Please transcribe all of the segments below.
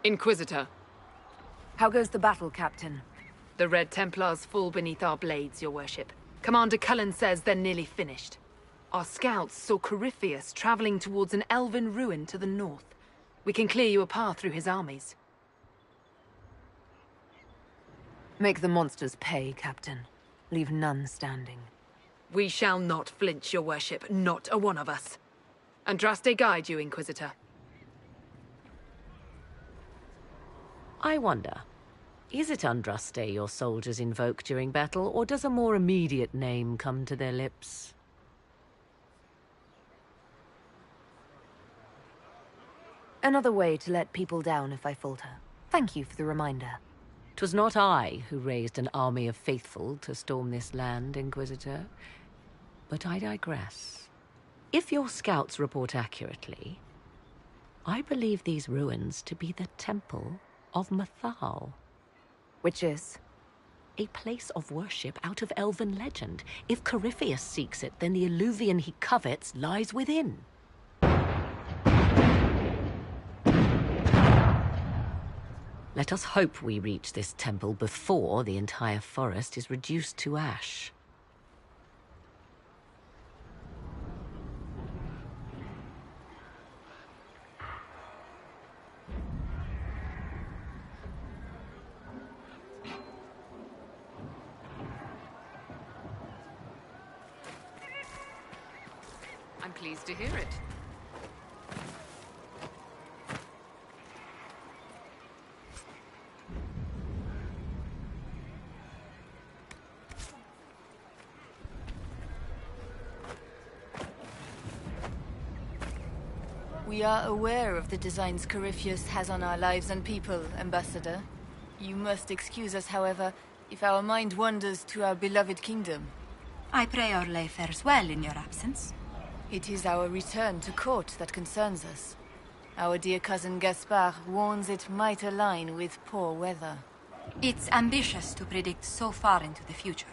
Inquisitor. How goes the battle, Captain? The Red Templars fall beneath our blades, your worship. Commander Cullen says they're nearly finished. Our scouts saw Corypheus traveling towards an elven ruin to the north. We can clear you a path through his armies. Make the monsters pay, Captain. Leave none standing. We shall not flinch, your worship. Not a one of us. Andraste guide you, Inquisitor. I wonder, is it Andraste your soldiers invoke during battle, or does a more immediate name come to their lips? Another way to let people down if I falter. Thank you for the reminder. 'Twas not I who raised an army of faithful to storm this land, Inquisitor. But I digress. If your scouts report accurately, I believe these ruins to be the Temple of Mathal. Which is? A place of worship out of elven legend. If Corypheus seeks it, then the alluvion he covets lies within. Let us hope we reach this temple before the entire forest is reduced to ash. I'm pleased to hear it. We are aware of the designs Corypheus has on our lives and people, Ambassador. You must excuse us, however, if our mind wanders to our beloved kingdom. I pray our lay fares well in your absence. It is our return to court that concerns us. Our dear cousin Gaspard warns it might align with poor weather. It's ambitious to predict so far into the future.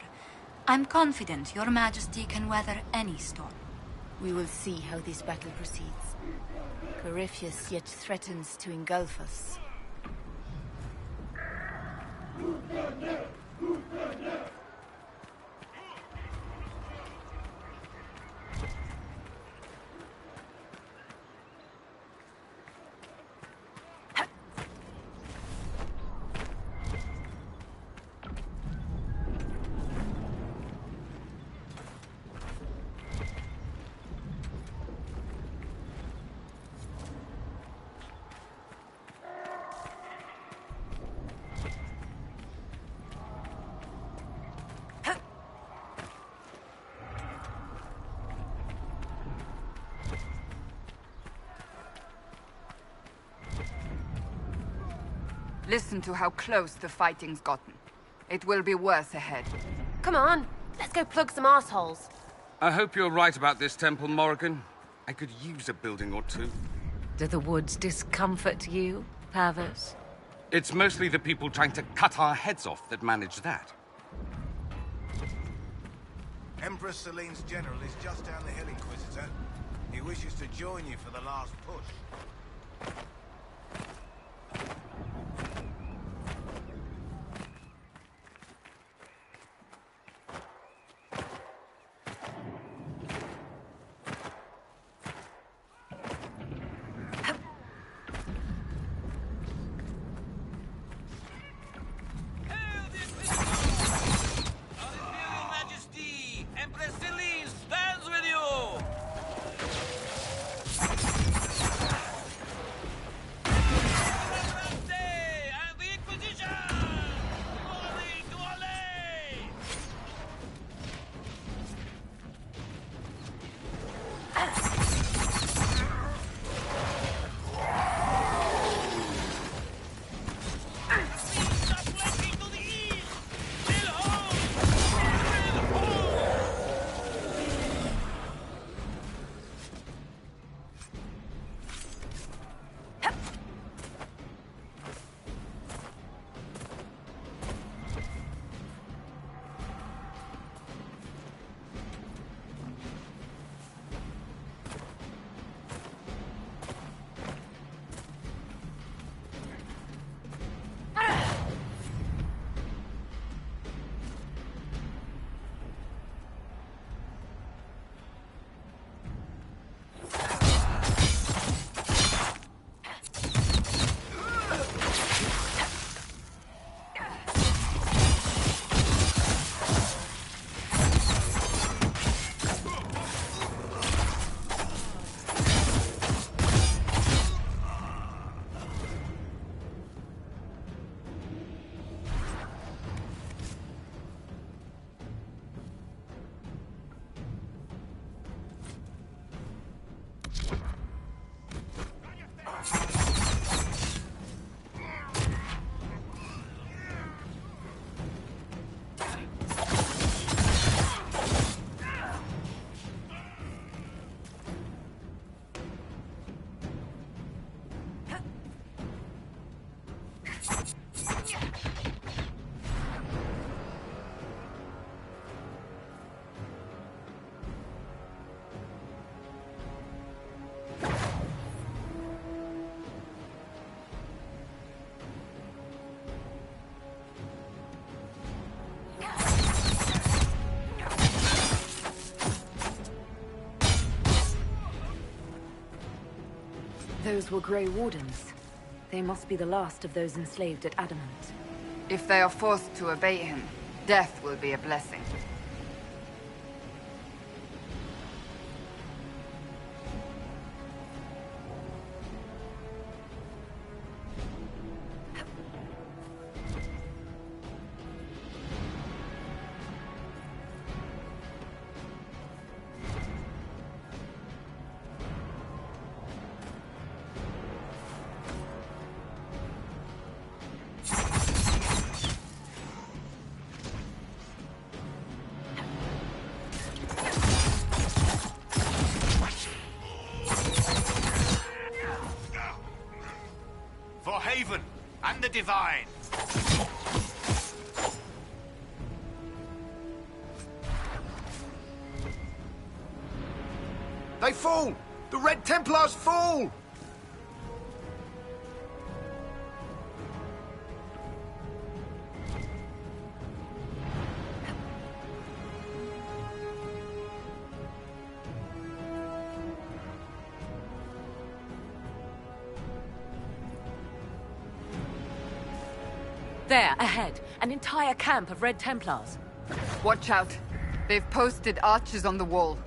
I'm confident your majesty can weather any storm. We will see how this battle proceeds. Corypheus yet threatens to engulf us. Listen to how close the fighting's gotten. It will be worse ahead. Come on, let's go plug some assholes. I hope you're right about this temple, Morrigan. I could use a building or two. Do the woods discomfort you, Pavos? It's mostly the people trying to cut our heads off that manage that. Empress Celine's general is just down the hill, Inquisitor. He wishes to join you for the last push. Those were Grey Wardens. They must be the last of those enslaved at Adamant. If they are forced to obey him, death will be a blessing. For Haven and the Divine. They fall! The Red Templars fall! There, ahead. An entire camp of Red Templars. Watch out. They've posted archers on the wall.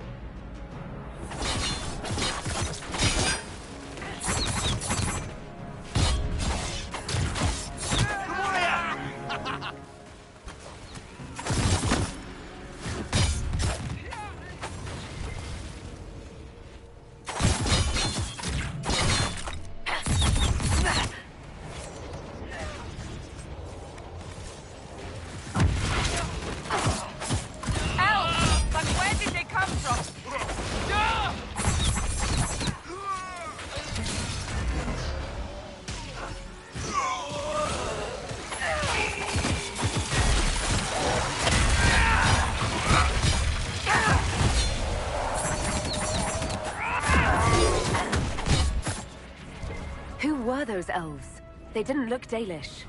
Who were those elves? They didn't look Dalish.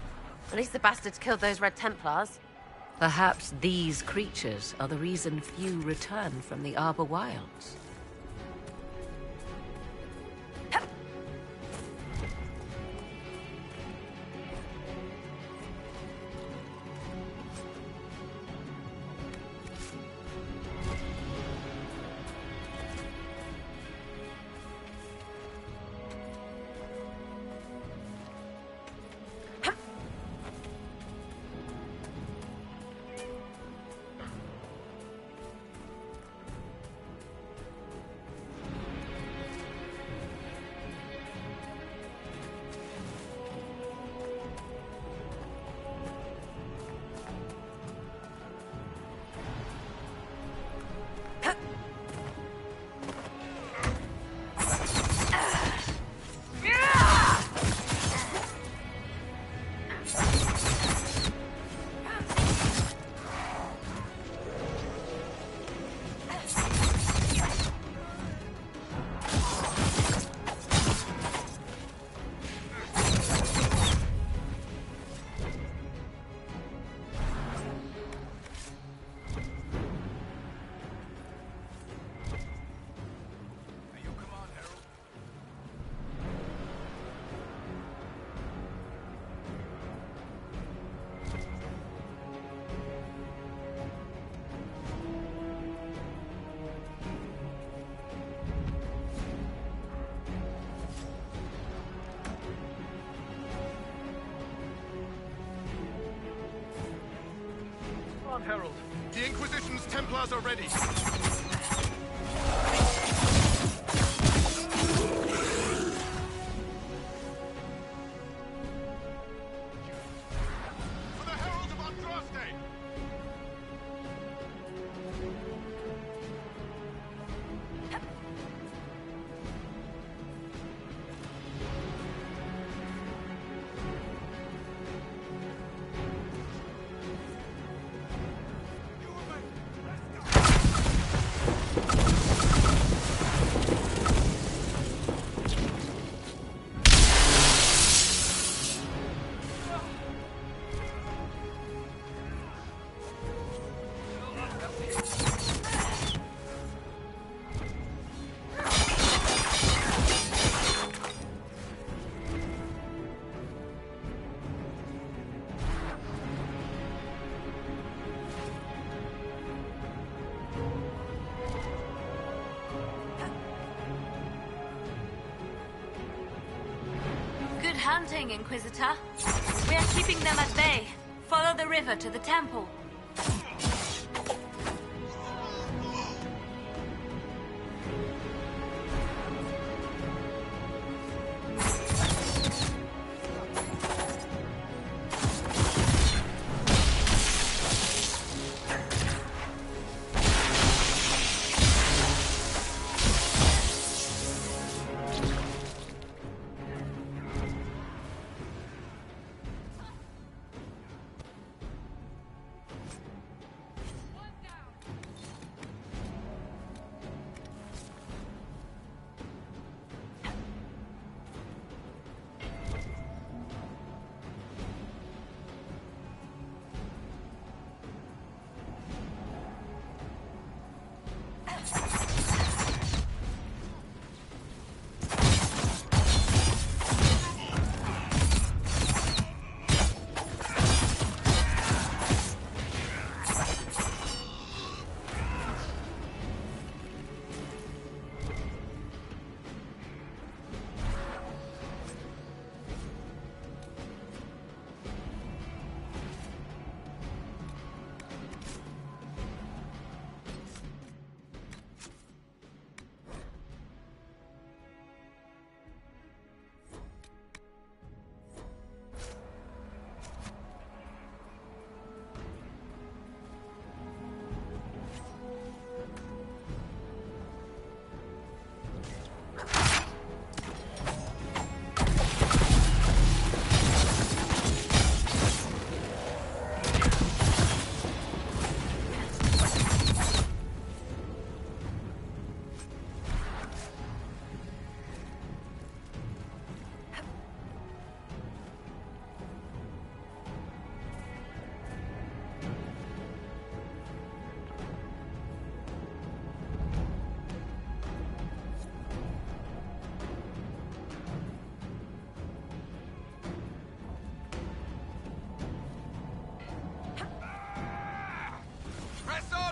At least the bastards killed those Red Templars. Perhaps these creatures are the reason few return from the Arbor Wilds. Herald. The Inquisition's Templars are ready. For the Herald of Andraste! hunting, Inquisitor. We are keeping them at bay. Follow the river to the temple.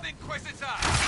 Inquisitor!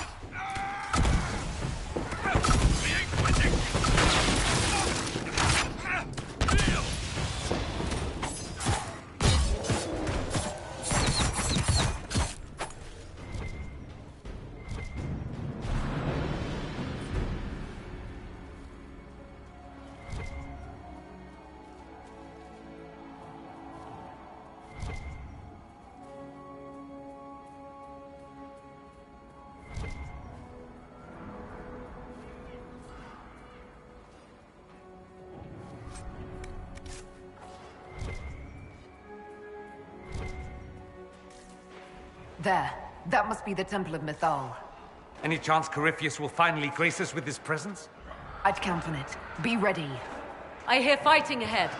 There. That must be the Temple of Mythal. Any chance Corypheus will finally grace us with his presence? I'd count on it. Be ready. I hear fighting ahead.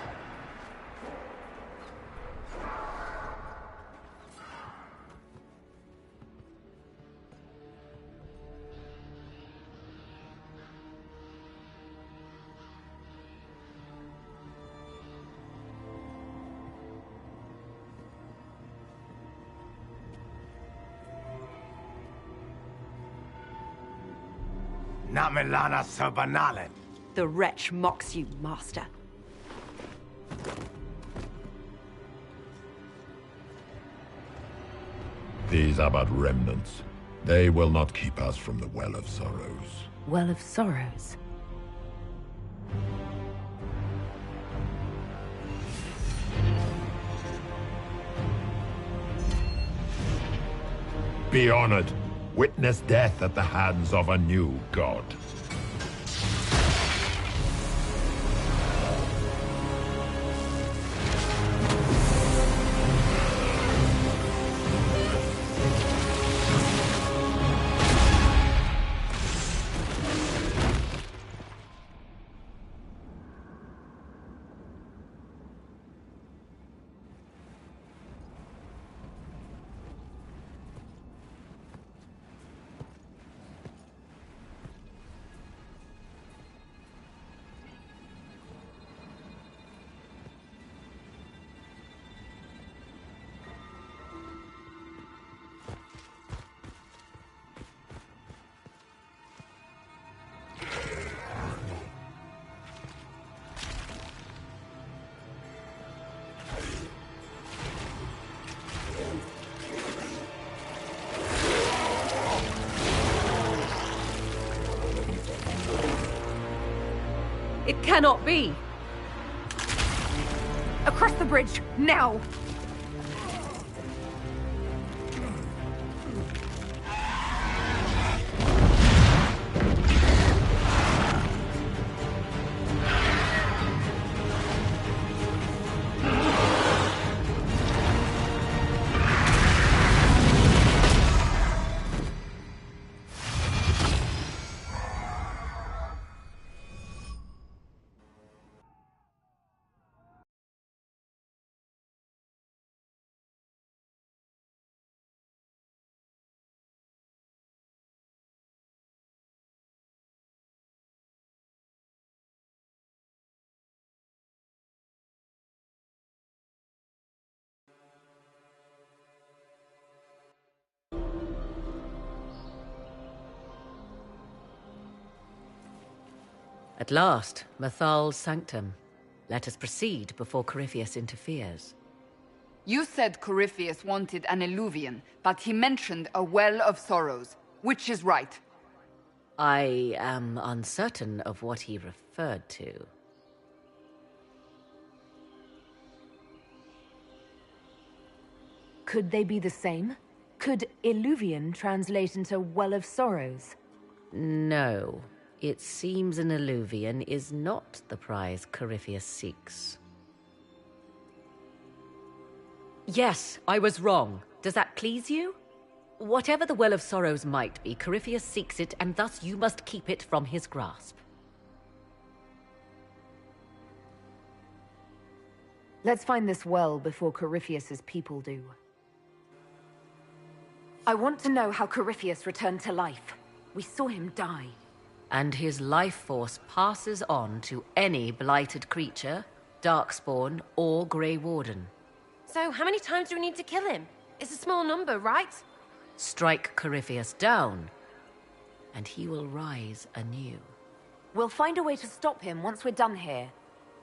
Namelana Serbanalen. The wretch mocks you, Master. These are but remnants. They will not keep us from the Well of Sorrows. Well of Sorrows? Be honored. Witness death at the hands of a new god. It cannot be! Across the bridge, now! At last, Mathal's sanctum. Let us proceed before Corypheus interferes. You said Corypheus wanted an eluvian, but he mentioned a well of sorrows. Which is right? I am uncertain of what he referred to. Could they be the same? Could Illuvian translate into Well of Sorrows? No. It seems an eluvian is not the prize Corypheus seeks. Yes, I was wrong. Does that please you? Whatever the Well of Sorrows might be, Corypheus seeks it, and thus you must keep it from his grasp. Let's find this well before Corypheus's people do. I want to know how Corypheus returned to life. We saw him die. And his life force passes on to any blighted creature, Darkspawn, or Grey Warden. So, how many times do we need to kill him? It's a small number, right? Strike Corypheus down, and he will rise anew. We'll find a way to stop him once we're done here.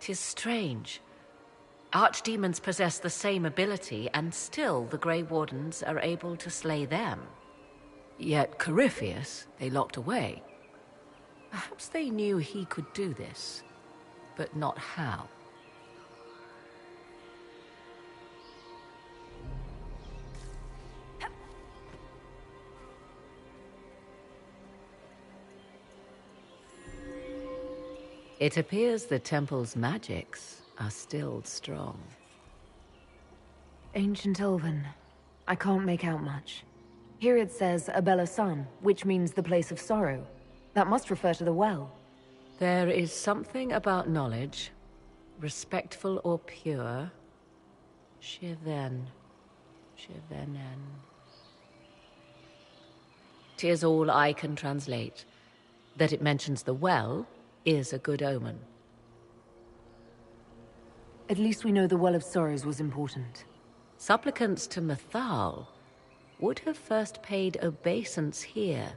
'Tis strange. Archdemons possess the same ability, and still the Grey Wardens are able to slay them. Yet Corypheus they locked away. Perhaps they knew he could do this, but not how. It appears the temple's magics are still strong. Ancient Elven. I can't make out much. Here it says Abella Sun, which means the place of sorrow. That must refer to the well. There is something about knowledge, respectful or pure. Shivenen. 'Tis all I can translate. That it mentions the well is a good omen. At least we know the Well of Sorrows was important. Supplicants to Mathal would have first paid obeisance here.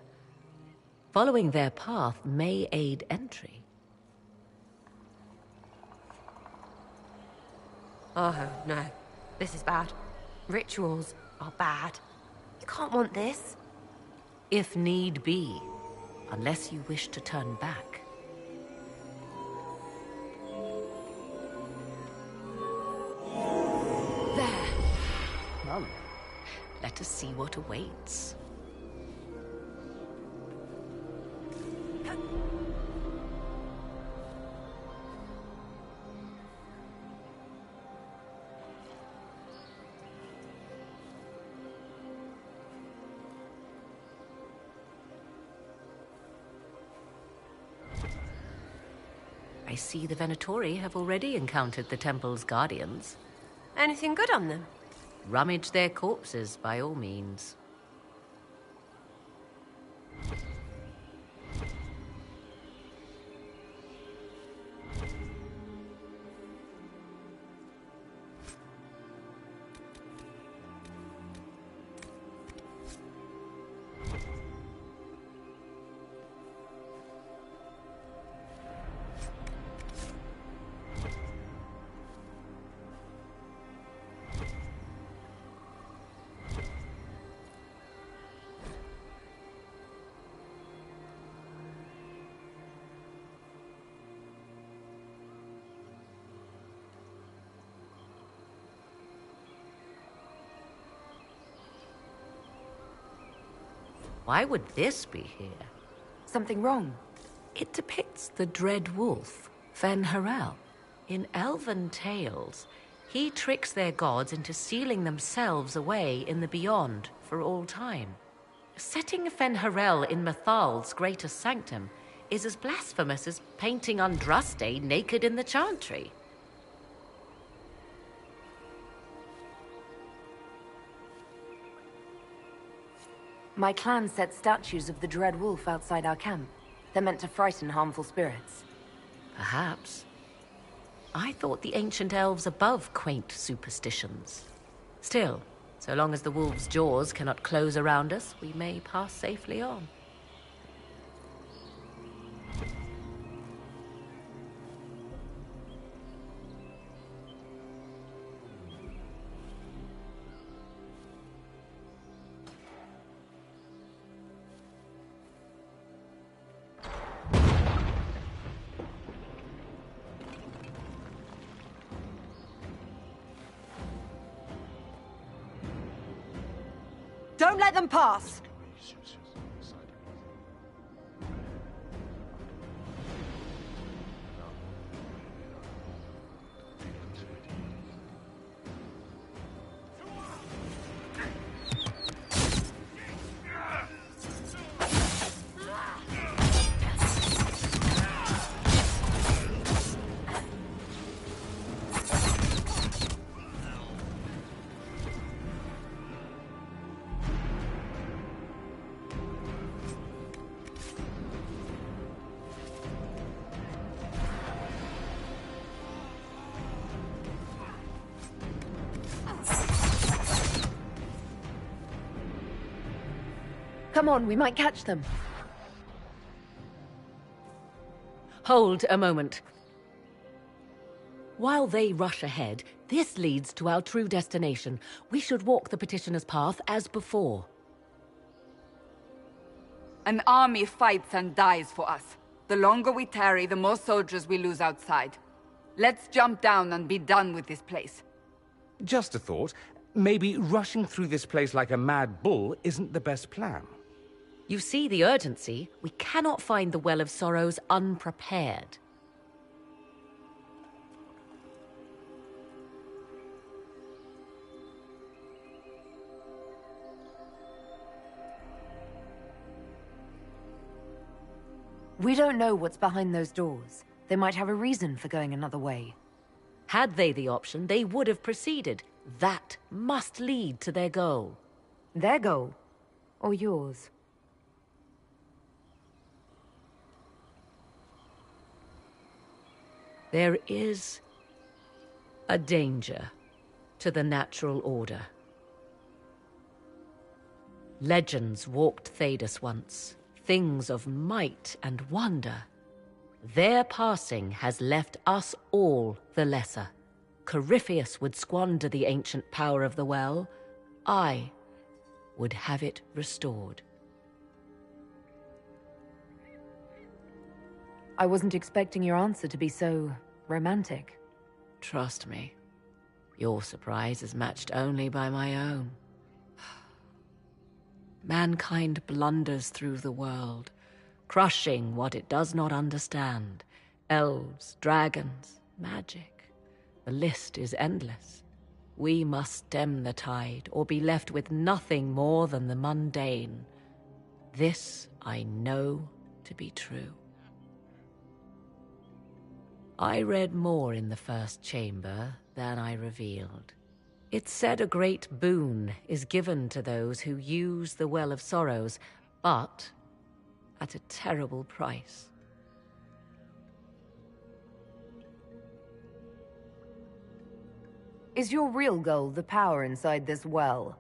Following their path may aid entry. Oh, no. This is bad. Rituals are bad. You can't want this. If need be, unless you wish to turn back. There. Well, let us see what awaits. I see the Venatori have already encountered the temple's guardians. Anything good on them? Rummage their corpses, by all means. Why would this be here? Something wrong? It depicts the dread wolf, Fen-Harel. In elven tales, he tricks their gods into sealing themselves away in the beyond for all time. Setting Fen-Harel in Mathal's greatest sanctum is as blasphemous as painting Andraste naked in the chantry. My clan set statues of the Dread Wolf outside our camp. They're meant to frighten harmful spirits. Perhaps. I thought the ancient elves above quaint superstitions. Still, so long as the wolf's jaws cannot close around us, we may pass safely on. Don't let them pass! Come on, we might catch them. Hold a moment. While they rush ahead, this leads to our true destination. We should walk the petitioner's path as before. An army fights and dies for us. The longer we tarry, the more soldiers we lose outside. Let's jump down and be done with this place. Just a thought. Maybe rushing through this place like a mad bull isn't the best plan. You see the urgency. We cannot find the Well of Sorrows unprepared. We don't know what's behind those doors. They might have a reason for going another way. Had they the option, they would have proceeded. That must lead to their goal. Their goal? Or yours? There is a danger to the natural order. Legends walked Thedas once, things of might and wonder. Their passing has left us all the lesser. Corypheus would squander the ancient power of the well. I would have it restored. I wasn't expecting your answer to be so romantic. Trust me, your surprise is matched only by my own. Mankind blunders through the world, crushing what it does not understand. Elves, dragons, magic. The list is endless. We must stem the tide, or be left with nothing more than the mundane. This I know to be true. I read more in the first chamber than I revealed. It said a great boon is given to those who use the Well of Sorrows, but at a terrible price. Is your real goal the power inside this well?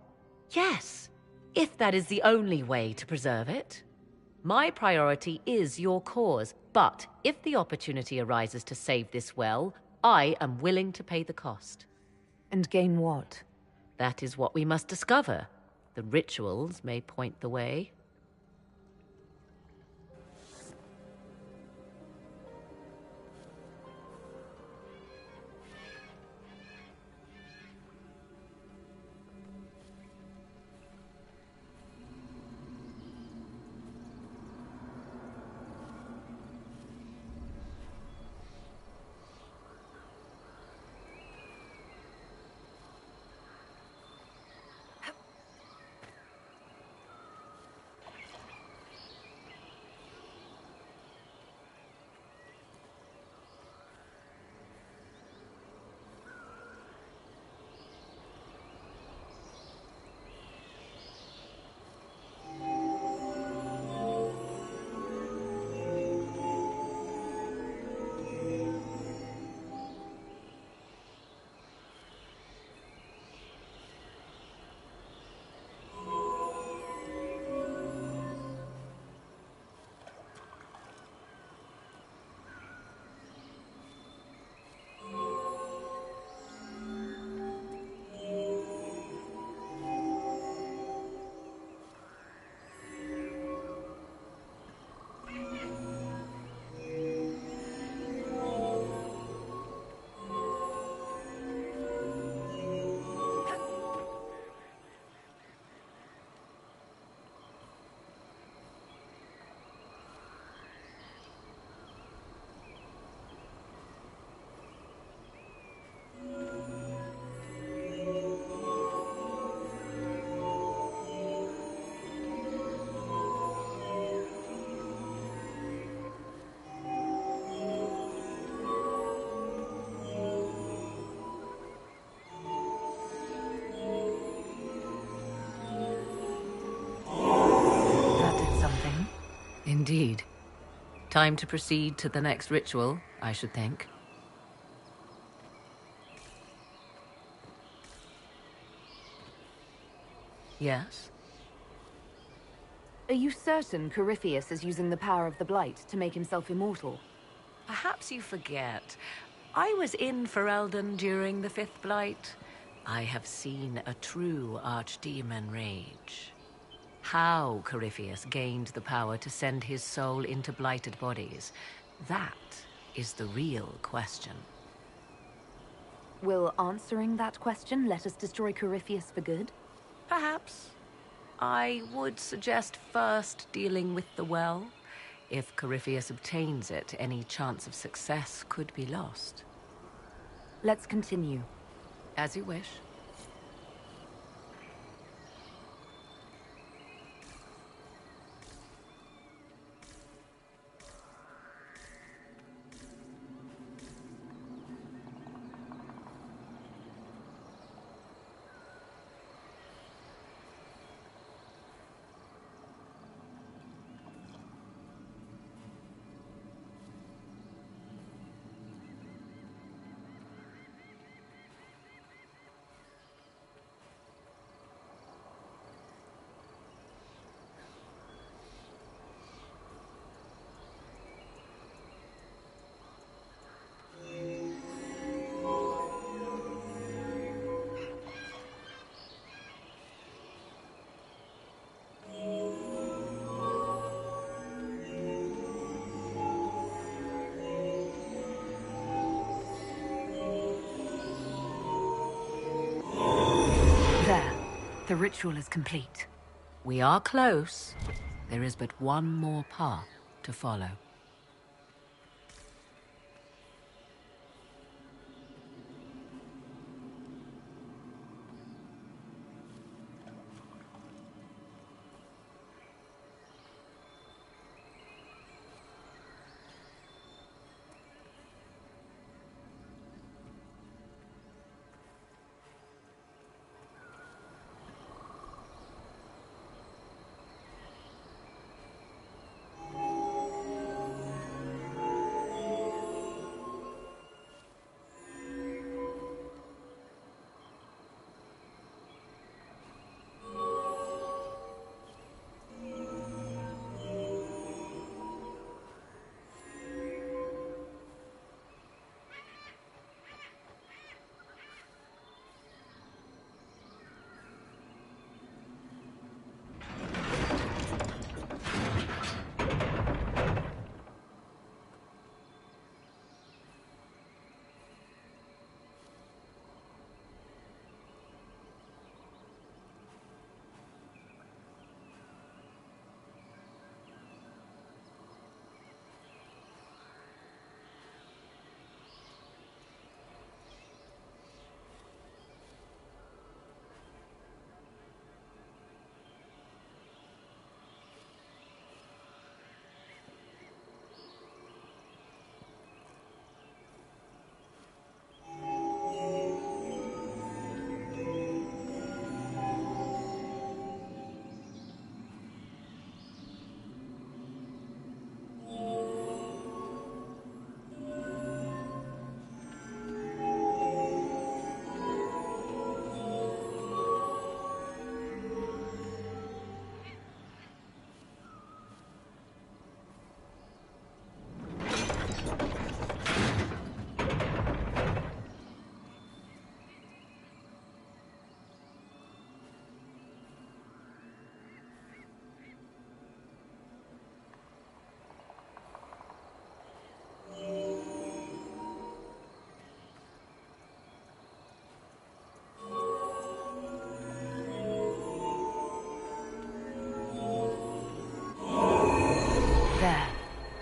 Yes, if that is the only way to preserve it. My priority is your cause, but if the opportunity arises to save this well, I am willing to pay the cost. And gain what? That is what we must discover. The rituals may point the way. Time to proceed to the next ritual, I should think. Yes? Are you certain Corypheus is using the power of the Blight to make himself immortal? Perhaps you forget. I was in Ferelden during the Fifth Blight. I have seen a true archdemon rage. How Corypheus gained the power to send his soul into blighted bodies, that is the real question. Will answering that question let us destroy Corypheus for good? Perhaps. I would suggest first dealing with the well. If Corypheus obtains it, any chance of success could be lost. Let's continue. As you wish. The ritual is complete. We are close. There is but one more path to follow.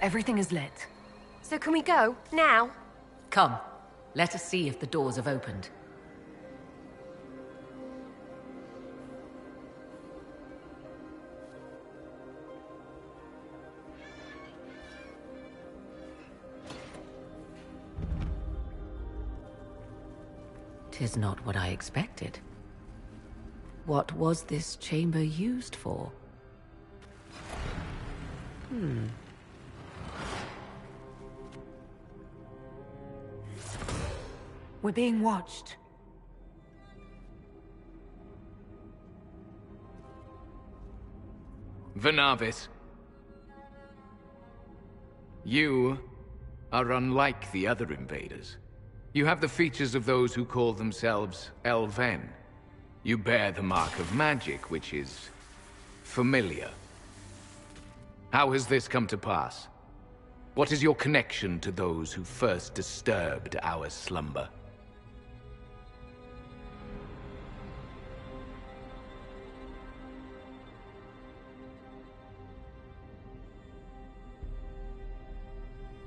Everything is lit. So can we go? Now? Come, let us see if the doors have opened. "'Tis not what I expected. What was this chamber used for? We're being watched. Venavis. You are unlike the other invaders. You have the features of those who call themselves Elven. You bear the mark of magic, which is familiar. How has this come to pass? What is your connection to those who first disturbed our slumber?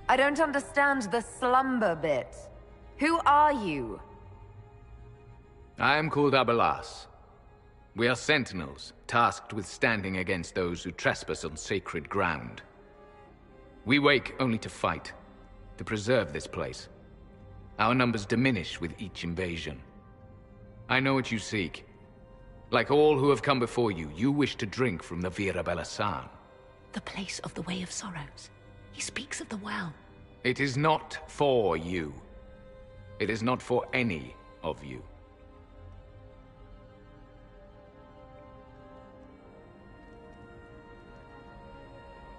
I don't understand the slumber bit. Who are you? I am called Abelas. We are sentinels, tasked with standing against those who trespass on sacred ground. We wake only to fight, to preserve this place. Our numbers diminish with each invasion. I know what you seek. Like all who have come before you, you wish to drink from the Vira Belasan. The place of the Way of Sorrows. He speaks of the well. It is not for you. It is not for any of you.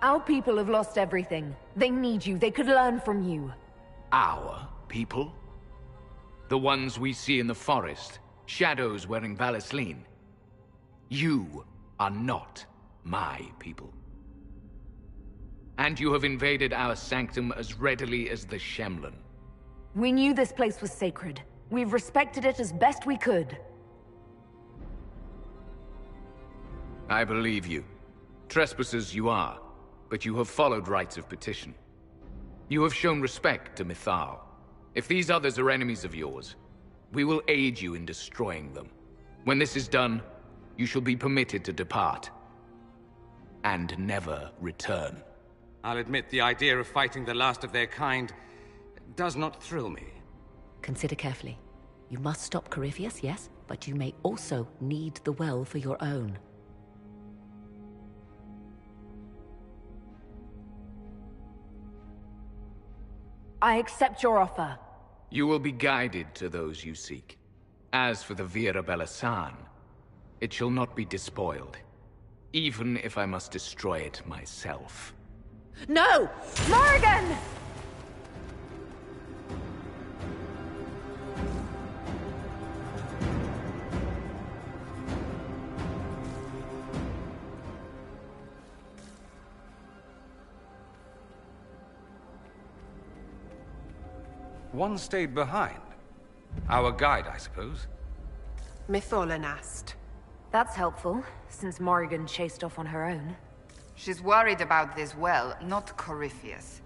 Our people have lost everything. They need you. They could learn from you. Our people? The ones we see in the forest, shadows wearing Valisleen. You are not my people. And you have invaded our sanctum as readily as the Shemlin. We knew this place was sacred. We've respected it as best we could. I believe you. Trespassers you are, but you have followed rites of petition. You have shown respect to Mythal. If these others are enemies of yours, we will aid you in destroying them. When this is done, you shall be permitted to depart. And never return. I'll admit the idea of fighting the last of their kind does not thrill me. Consider carefully. You must stop Corypheus, yes, but you may also need the well for your own. I accept your offer. You will be guided to those you seek. As for the Vira Belasan, it shall not be despoiled, even if I must destroy it myself. No! Morrigan! One stayed behind. Our guide, I suppose. Mytholanast. That's helpful, since Morrigan chased off on her own. She's worried about this well, not Corypheus.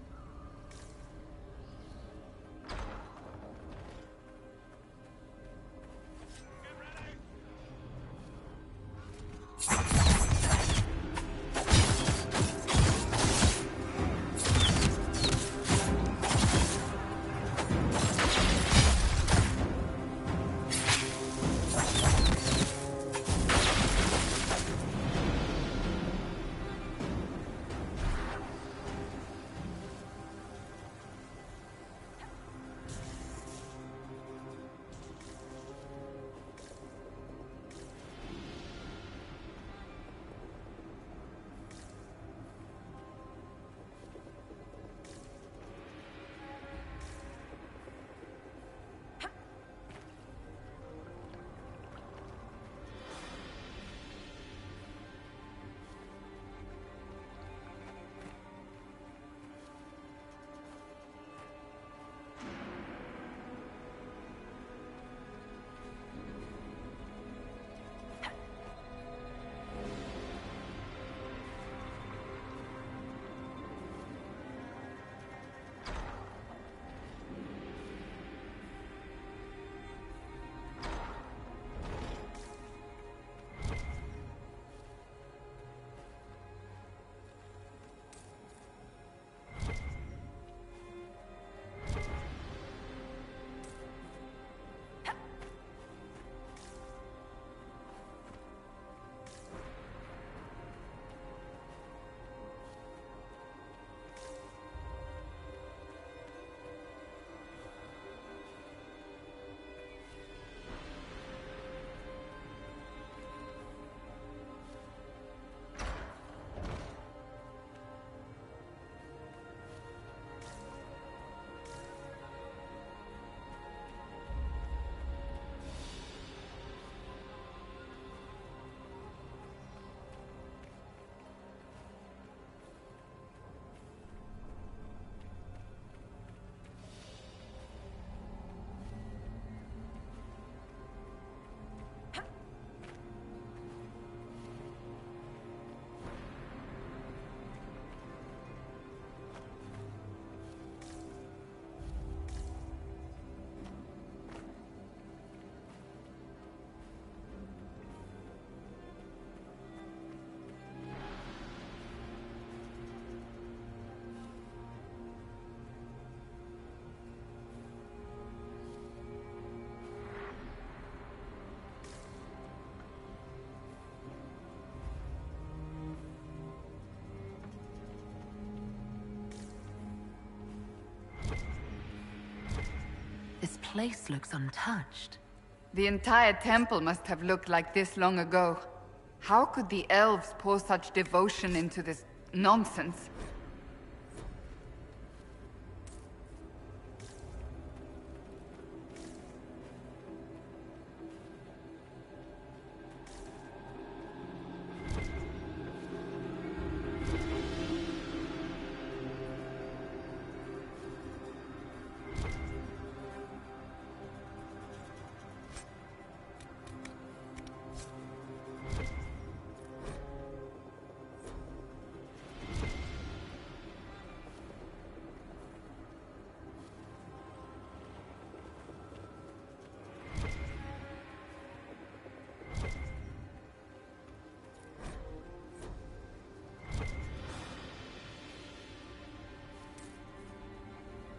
place looks untouched. The entire temple must have looked like this long ago. How could the elves pour such devotion into this nonsense?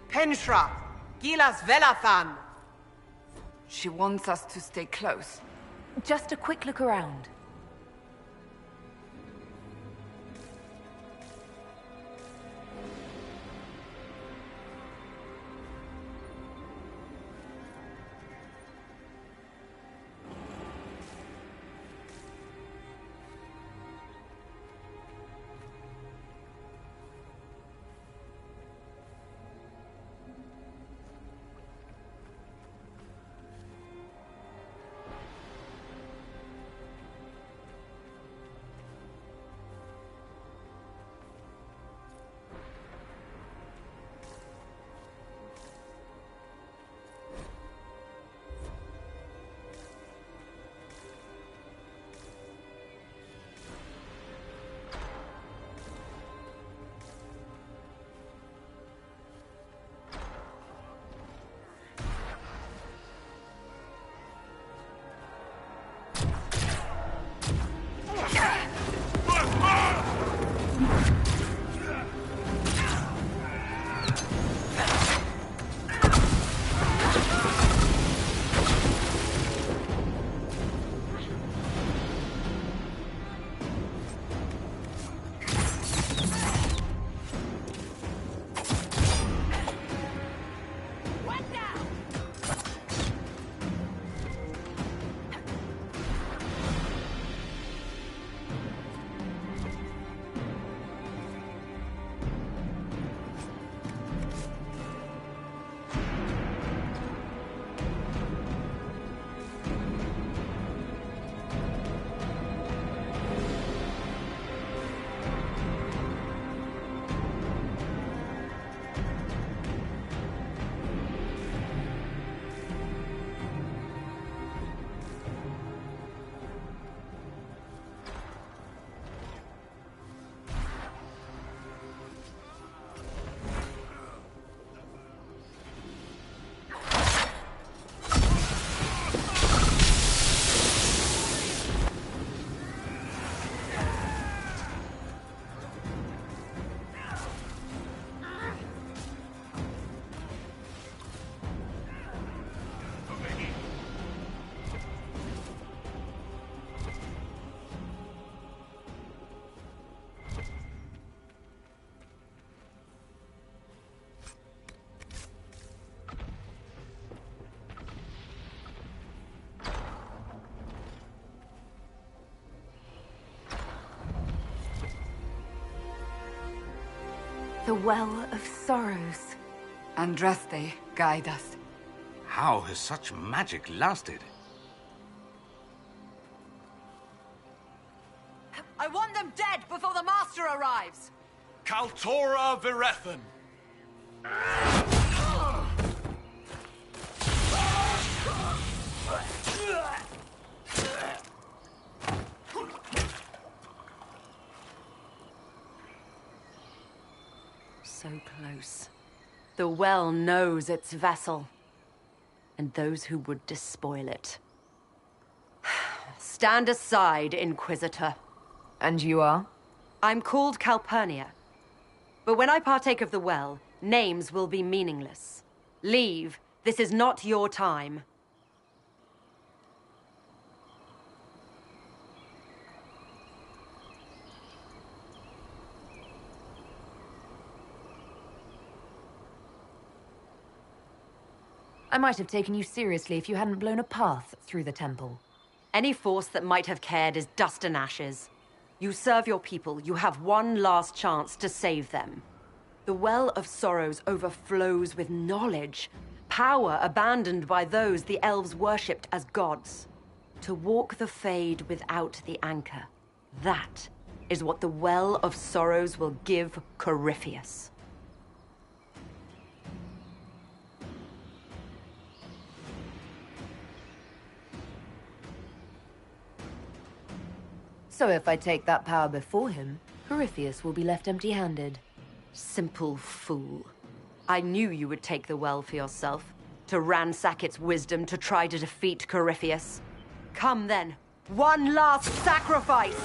Penshra, Gilas Velathan. She wants us to stay close. Just a quick look around. The Well of Sorrows. Andraste, guide us. How has such magic lasted? I want them dead before the Master arrives! Kaltora Virethan! So close. The well knows its vessel, and those who would despoil it. Stand aside, Inquisitor. And you are? I'm called Calpurnia. But when I partake of the well, names will be meaningless. Leave. This is not your time. I might have taken you seriously if you hadn't blown a path through the temple. Any force that might have cared is dust and ashes. You serve your people, you have one last chance to save them. The Well of Sorrows overflows with knowledge, power abandoned by those the elves worshipped as gods. To walk the Fade without the anchor, that is what the Well of Sorrows will give Corypheus. So if I take that power before him, Corypheus will be left empty-handed. Simple fool. I knew you would take the well for yourself, to ransack its wisdom to try to defeat Corypheus. Come then, one last sacrifice!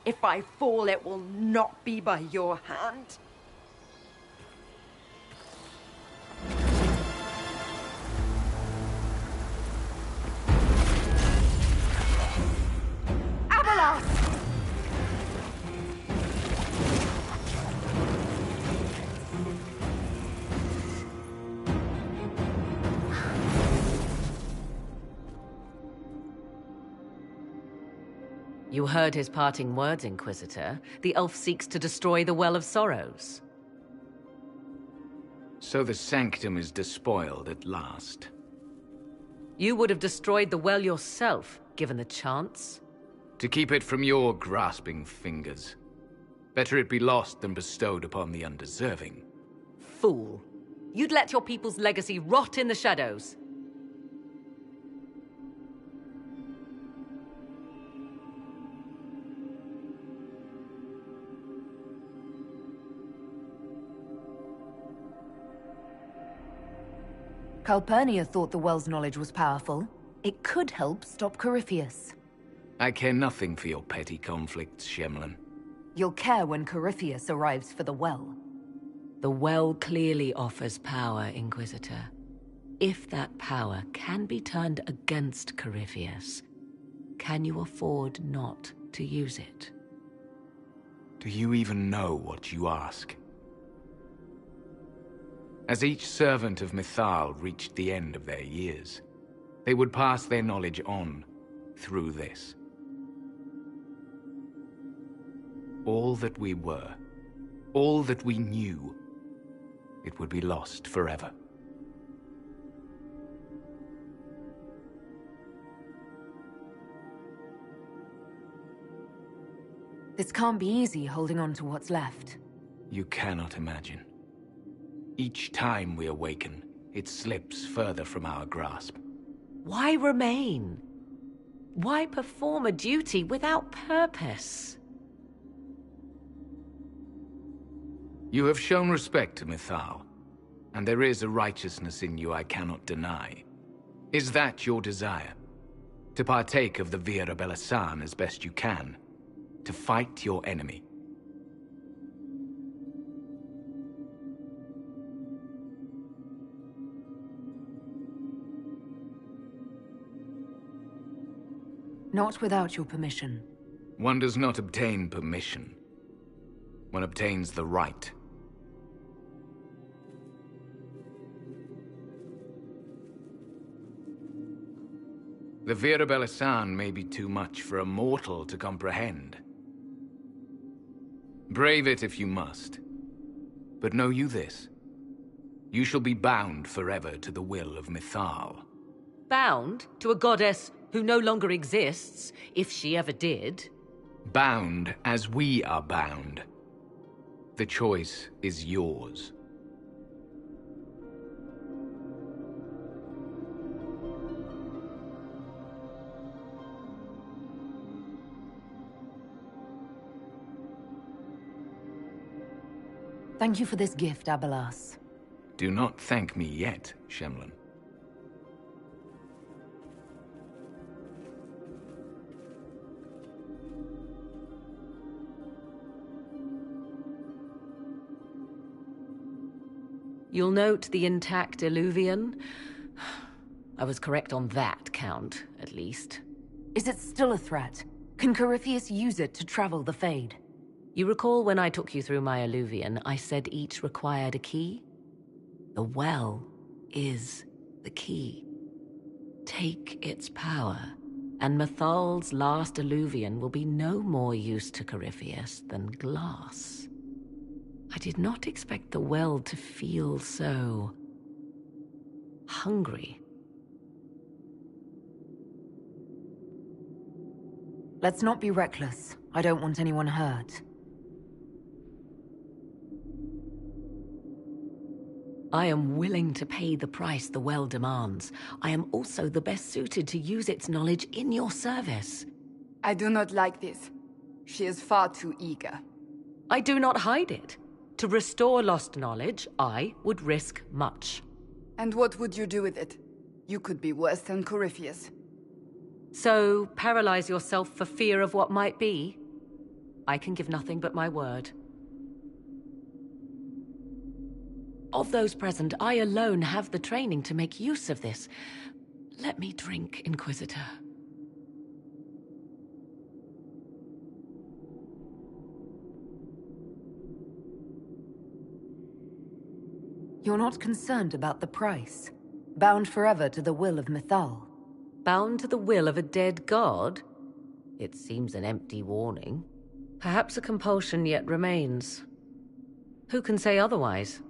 If I fall, it will not be by your hand. Abelas! You heard his parting words, Inquisitor. The elf seeks to destroy the Well of Sorrows. So the Sanctum is despoiled at last. You would have destroyed the well yourself, given the chance. To keep it from your grasping fingers. Better it be lost than bestowed upon the undeserving. Fool. You'd let your people's legacy rot in the shadows. Calpurnia thought the well's knowledge was powerful. It could help stop Corypheus. I care nothing for your petty conflicts, Shemlin. You'll care when Corypheus arrives for the well. The well clearly offers power, Inquisitor. If that power can be turned against Corypheus, can you afford not to use it? Do you even know what you ask? As each servant of Mythal reached the end of their years, they would pass their knowledge on through this. All that we were, all that we knew, it would be lost forever. This can't be easy holding on to what's left. You cannot imagine. Each time we awaken, it slips further from our grasp. Why remain? Why perform a duty without purpose? You have shown respect to Mythal, and there is a righteousness in you I cannot deny. Is that your desire? To partake of the Vira Belasan as best you can? To fight your enemy? Not without your permission. One does not obtain permission. One obtains the right. The Virabella may be too much for a mortal to comprehend. Brave it if you must. But know you this. You shall be bound forever to the will of Mythal. Bound to a goddess who no longer exists, if she ever did. Bound as we are bound. The choice is yours. Thank you for this gift, Abelas. Do not thank me yet, Shemlin. You'll note the intact Illuvian. I was correct on that count, at least. Is it still a threat? Can Corypheus use it to travel the Fade? You recall when I took you through my Illuvian, I said each required a key? The well is the key. Take its power, and Mythal's last Illuvian will be no more use to Corypheus than glass. I did not expect the well to feel so hungry. Let's not be reckless. I don't want anyone hurt. I am willing to pay the price the well demands. I am also the best suited to use its knowledge in your service. I do not like this. She is far too eager. I do not hide it. To restore lost knowledge, I would risk much. And what would you do with it? You could be worse than Corypheus. So, paralyze yourself for fear of what might be? I can give nothing but my word. Of those present, I alone have the training to make use of this. Let me drink, Inquisitor. You're not concerned about the price? Bound forever to the will of Mythal? Bound to the will of a dead god? It seems an empty warning. Perhaps a compulsion yet remains. Who can say otherwise?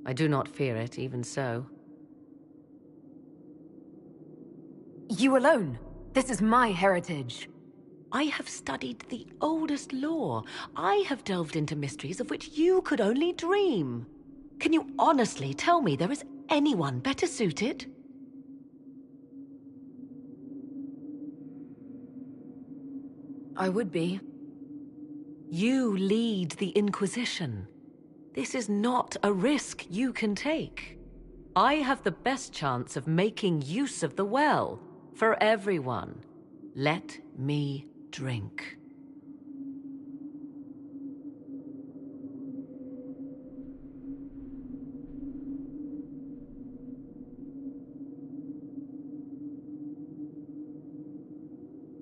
I do not fear it, even so. You alone? This is my heritage. I have studied the oldest lore. I have delved into mysteries of which you could only dream. Can you honestly tell me there is anyone better suited? I would be. You lead the Inquisition. This is not a risk you can take. I have the best chance of making use of the well for everyone. Let me drink.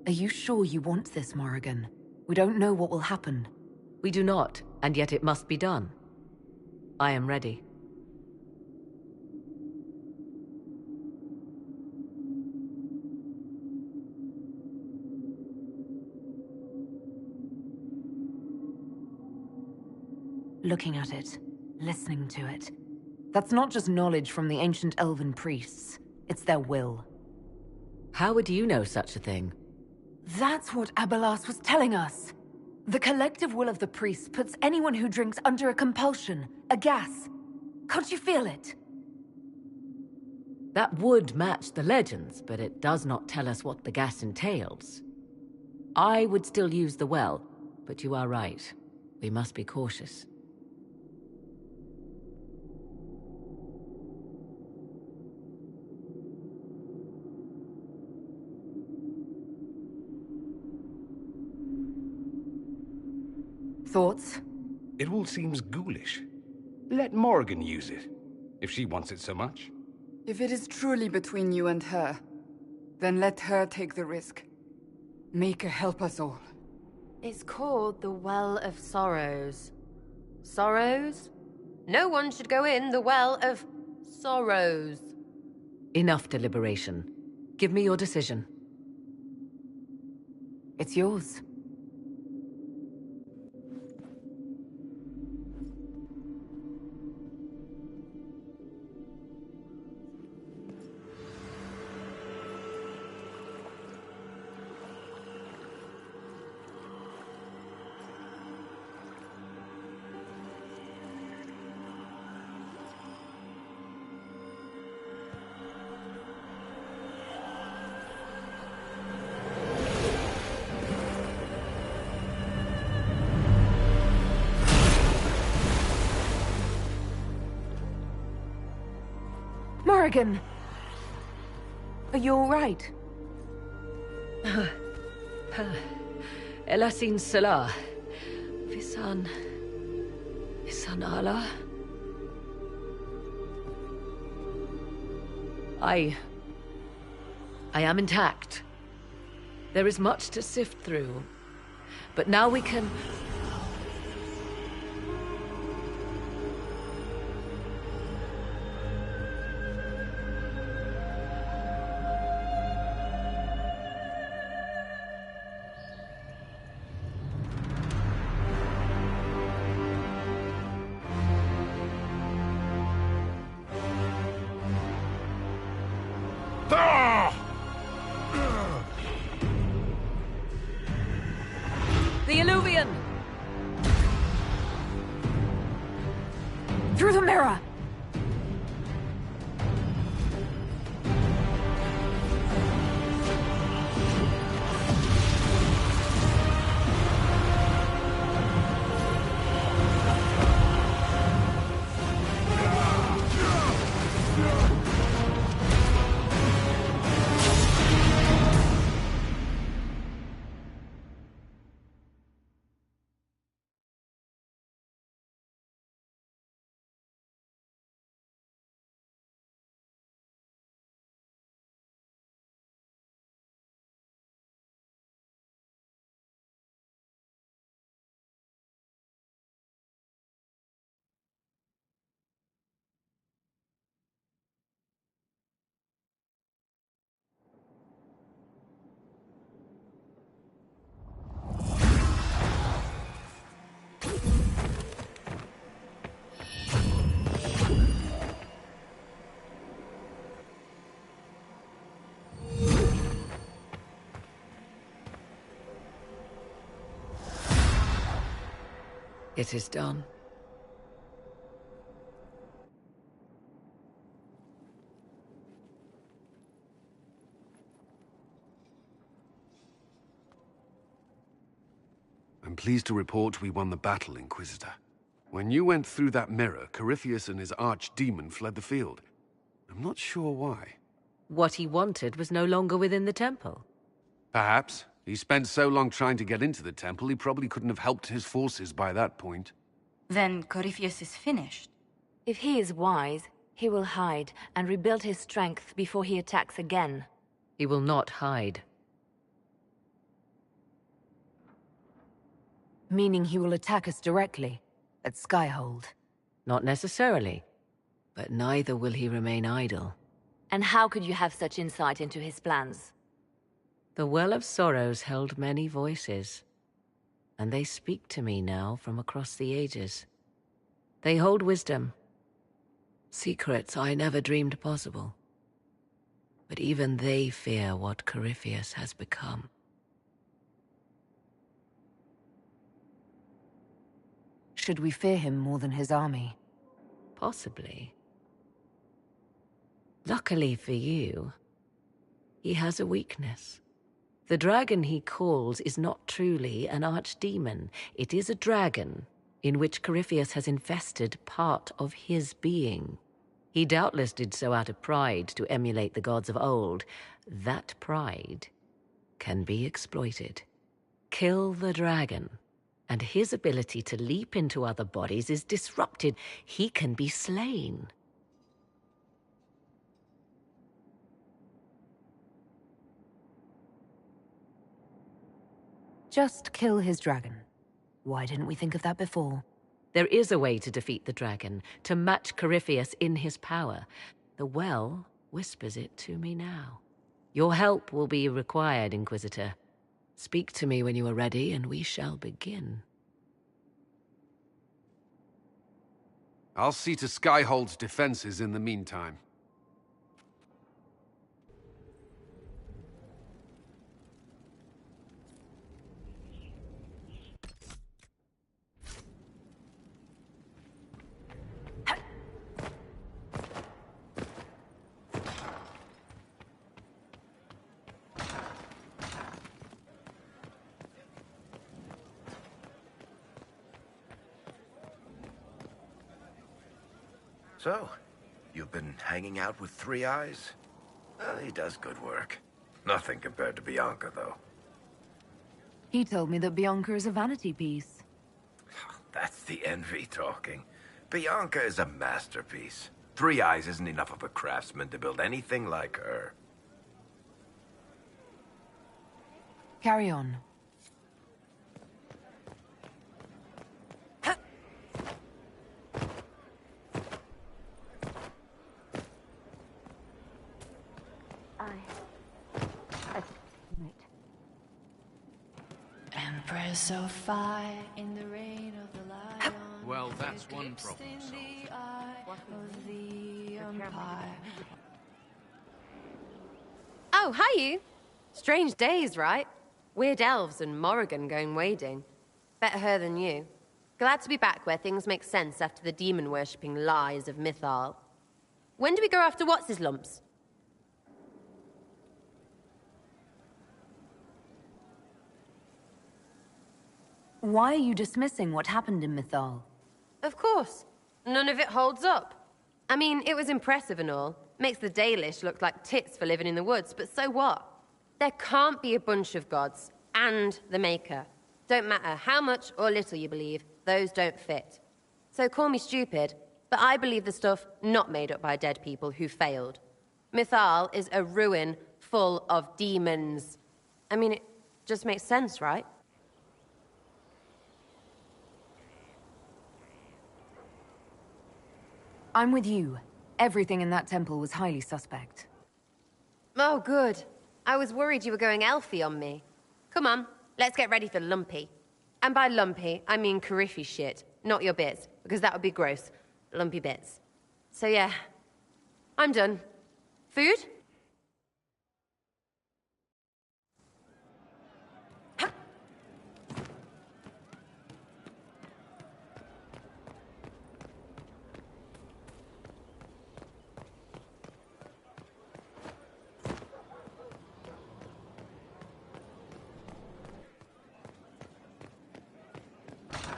Are you sure you want this, Morrigan? We don't know what will happen. We do not, and yet it must be done. I am ready. Looking at it, listening to it. That's not just knowledge from the ancient elven priests. It's their will. How would you know such a thing? That's what Abelas was telling us. The collective will of the priests puts anyone who drinks under a compulsion, a gas. Can't you feel it? That would match the legends, but it does not tell us what the gas entails. I would still use the well, but you are right. We must be cautious. Thoughts? It all seems ghoulish. Let Morrigan use it, if she wants it so much. If it is truly between you and her, then let her take the risk. Make her help us all. It's called the Well of Sorrows. Sorrows? No one should go in the Well of Sorrows. Enough deliberation. Give me your decision. It's yours. Morrigan! Are you all right? Elasin Salah. Visan Allah. I am intact. There is much to sift through. But now we can... The Illuvian! Through the mirror! It is done. I'm pleased to report we won the battle, Inquisitor. When you went through that mirror, Corypheus and his archdemon fled the field. I'm not sure why. What he wanted was no longer within the temple. Perhaps. He spent so long trying to get into the temple, he probably couldn't have helped his forces by that point. Then Corypheus is finished. If he is wise, he will hide and rebuild his strength before he attacks again. He will not hide. Meaning he will attack us directly, at Skyhold. Not necessarily. But neither will he remain idle. And how could you have such insight into his plans? The Well of Sorrows held many voices, and they speak to me now from across the ages. They hold wisdom, secrets I never dreamed possible. But even they fear what Corypheus has become. Should we fear him more than his army? Possibly. Luckily for you, he has a weakness. The dragon he calls is not truly an archdemon. It is a dragon in which Corypheus has invested part of his being. He doubtless did so out of pride to emulate the gods of old. That pride can be exploited. Kill the dragon, and his ability to leap into other bodies is disrupted. He can be slain. Just kill his dragon. Why didn't we think of that before? There is a way to defeat the dragon, to match Corypheus in his power. The Well whispers it to me now. Your help will be required, Inquisitor. Speak to me when you are ready, and we shall begin. I'll see to Skyhold's defenses in the meantime. So, you've been hanging out with Three Eyes? He does good work. Nothing compared to Bianca, though. He told me that Bianca is a vanity piece. That's the envy talking. Bianca is a masterpiece. Three Eyes isn't enough of a craftsman to build anything like her. Carry on. Empress of fire in the reign of the lion. Well, that's one problem solved. Of the empire. Oh, hi you. Strange days, right? Weird elves and Morrigan going wading. Better her than you. Glad to be back where things make sense after the demon-worshipping lies of Mythal. When do we go after what's-his-lumps? Why are you dismissing what happened in Mythal? Of course. None of it holds up. I mean, it was impressive and all. Makes the Dalish look like tits for living in the woods, but so what? There can't be a bunch of gods and the Maker. Don't matter how much or little you believe, those don't fit. So call me stupid, but I believe the stuff not made up by dead people who failed. Mythal is a ruin full of demons. I mean, it just makes sense, right? I'm with you. Everything in that temple was highly suspect. Oh, good. I was worried you were going elfy on me. Come on, let's get ready for lumpy. And by lumpy, I mean Cariffy shit, not your bits, because that would be gross. Lumpy bits. So yeah, I'm done. Food?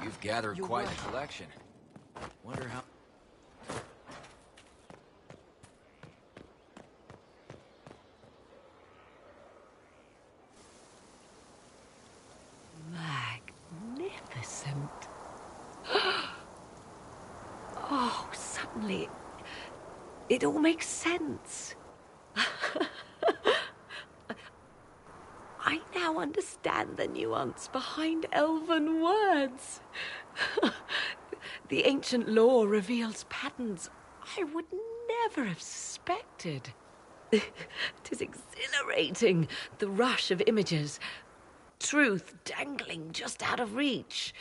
You've gathered quite a collection. Wonder how... Magnificent. Oh, suddenly, it all makes sense. I now understand the nuance behind elven words. The ancient lore reveals patterns I would never have suspected. Tis exhilarating, the rush of images. Truth dangling just out of reach.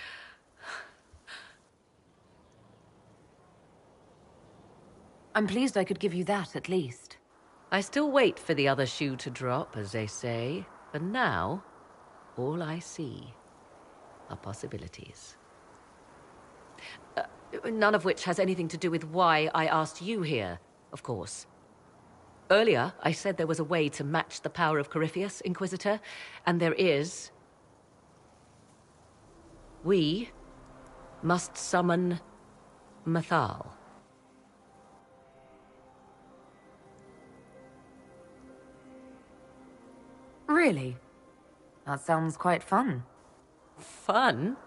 I'm pleased I could give you that, at least. I still wait for the other shoe to drop, as they say. But now, all I see are possibilities. None of which has anything to do with why I asked you here, of course. Earlier, I said there was a way to match the power of Corypheus, Inquisitor, and there is. We must summon Mythal. Really? That sounds quite fun. Fun?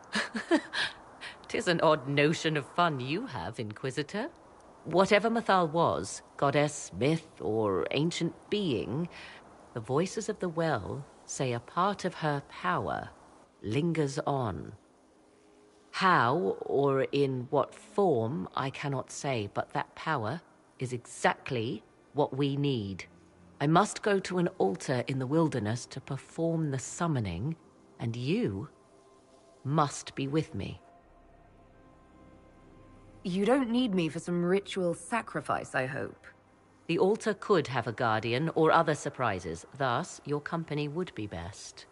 'Tis an odd notion of fun you have, Inquisitor. Whatever Mythal was, goddess, myth, or ancient being, the voices of the well say a part of her power lingers on. How, or in what form, I cannot say, but that power is exactly what we need. I must go to an altar in the wilderness to perform the summoning, and you must be with me. You don't need me for some ritual sacrifice, I hope. The altar could have a guardian or other surprises, thus your company would be best.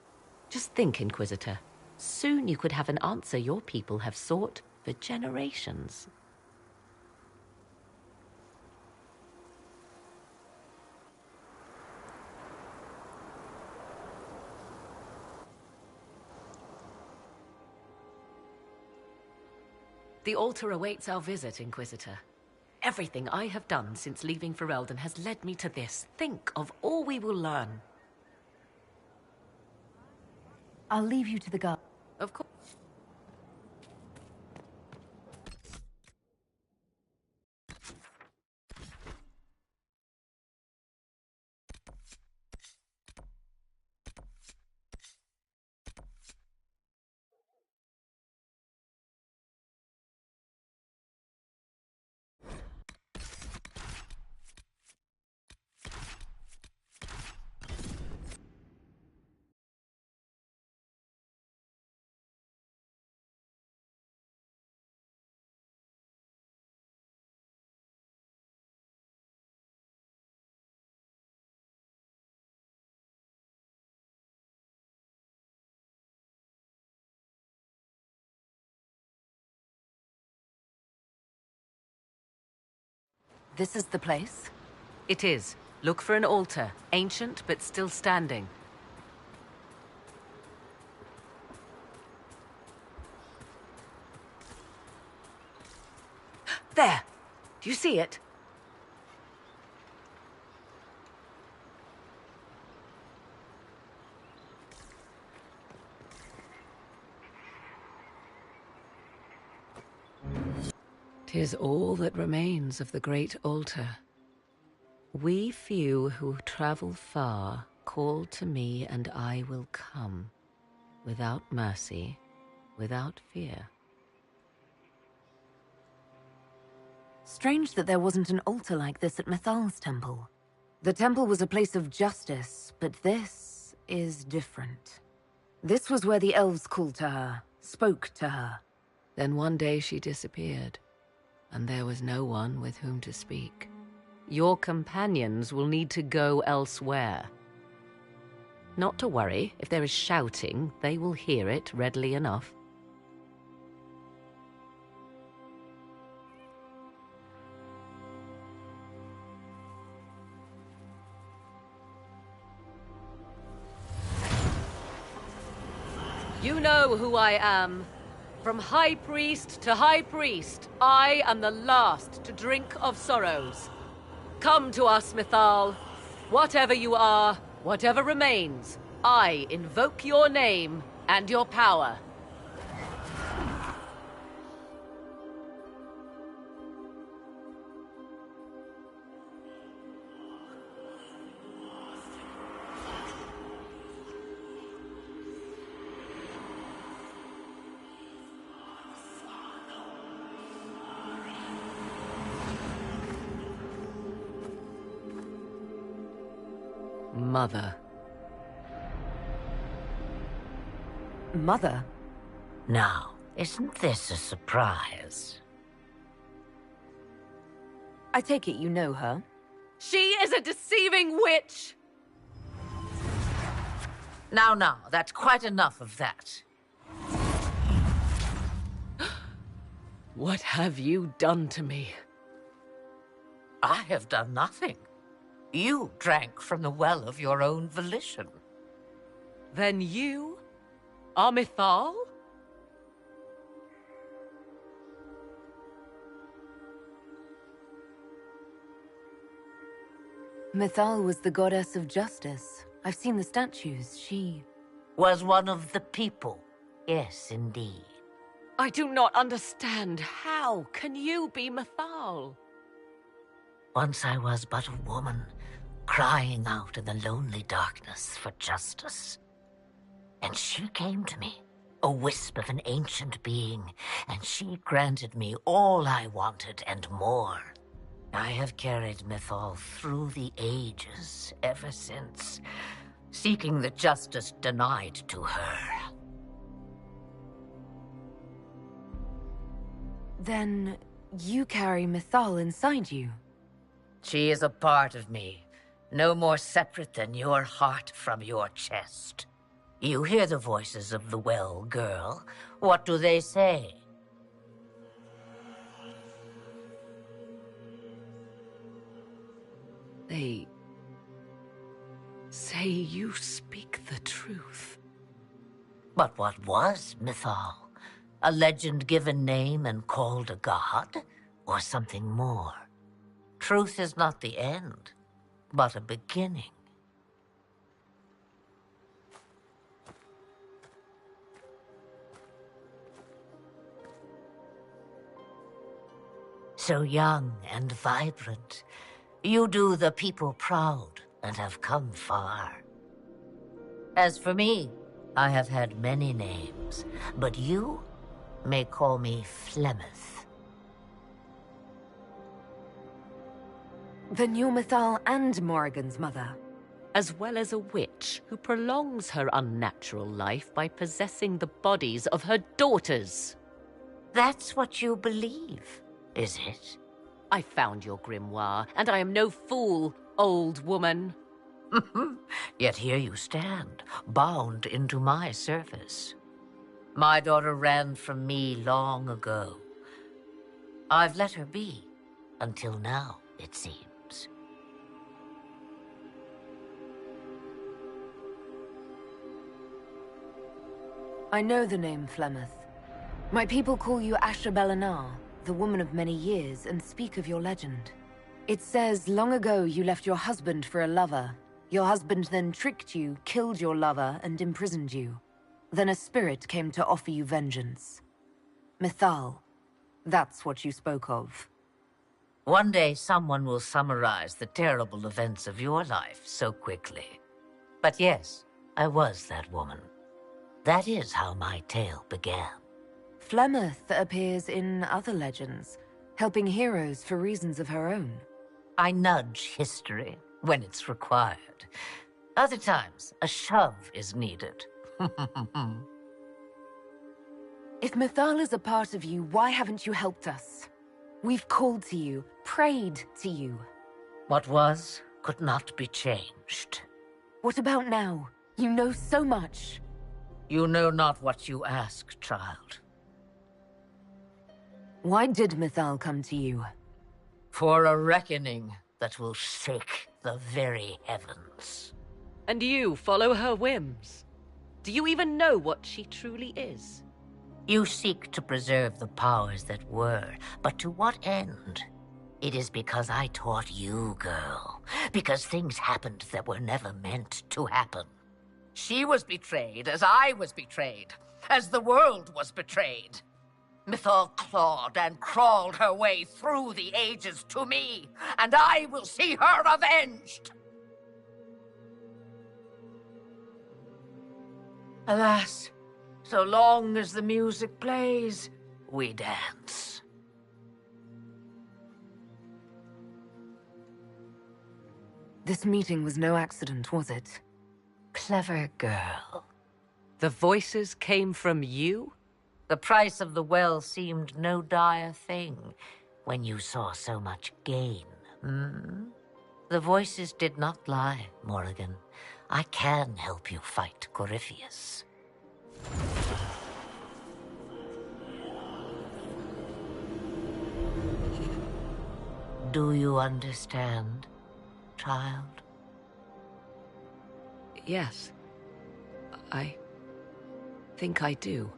Just think, Inquisitor. Soon you could have an answer your people have sought for generations. The altar awaits our visit, Inquisitor. Everything I have done since leaving Ferelden has led me to this. Think of all we will learn. I'll leave you to the guard. Of course. This is the place? It is. Look for an altar, ancient but still standing. There! Do you see it? "'Tis all that remains of the great altar. We few who travel far call to me, and I will come, without mercy, without fear." Strange that there wasn't an altar like this at Methal's temple. The temple was a place of justice, but this is different. This was where the elves called to her, spoke to her. Then one day she disappeared, and there was no one with whom to speak. Your companions will need to go elsewhere. Not to worry, if there is shouting, they will hear it readily enough. You know who I am. From High Priest to High Priest, I am the last to drink of sorrows. Come to us, Mithal. Whatever you are, whatever remains, I invoke your name and your power. Mother. Mother? Now, isn't this a surprise? I take it you know her? She is a deceiving witch! Now, that's quite enough of that. What have you done to me? I have done nothing. You drank from the well of your own volition. Then you are Mithal? Mithal was the goddess of justice. I've seen the statues. She was one of the people. Yes, indeed. I do not understand. How can you be Mithal? Once I was but a woman, crying out in the lonely darkness for justice. And she came to me, a wisp of an ancient being, and she granted me all I wanted and more. I have carried Mythal through the ages ever since, seeking the justice denied to her. Then you carry Mythal inside you? She is a part of me, no more separate than your heart from your chest. You hear the voices of the well, girl. What do they say? They say you speak the truth. But what was Mythal? A legend given name and called a god? Or something more? Truth is not the end, but a beginning. So young and vibrant, you do the people proud and have come far. As for me, I have had many names, but you may call me Flemeth. Then you're Mythal and Morrigan's mother. As well as a witch who prolongs her unnatural life by possessing the bodies of her daughters. That's what you believe, is it? I found your grimoire, and I am no fool, old woman. Yet here you stand, bound into my service. My daughter ran from me long ago. I've let her be, until now, it seems. I know the name Flemeth. My people call you Asher Belenar, the woman of many years, and speak of your legend. It says long ago you left your husband for a lover. Your husband then tricked you, killed your lover, and imprisoned you. Then a spirit came to offer you vengeance. Mythal, that's what you spoke of. One day someone will summarize the terrible events of your life so quickly. But yes, I was that woman. That is how my tale began. Flemeth appears in other legends, helping heroes for reasons of her own. I nudge history when it's required. Other times, a shove is needed. If Mythal is a part of you, why haven't you helped us? We've called to you, prayed to you. What was could not be changed. What about now? You know so much. You know not what you ask, child. Why did Mythal come to you? For a reckoning that will shake the very heavens. And you follow her whims? Do you even know what she truly is? You seek to preserve the powers that were, but to what end? It is because I taught you, girl. Because things happened that were never meant to happen. She was betrayed as I was betrayed, as the world was betrayed. Mythal clawed and crawled her way through the ages to me, and I will see her avenged! Alas, so long as the music plays, we dance. This meeting was no accident, was it? Clever girl. The voices came from you? The price of the well seemed no dire thing when you saw so much gain. The voices did not lie, Morrigan. I can help you fight Corypheus. Do you understand, child? Yes. I think I do.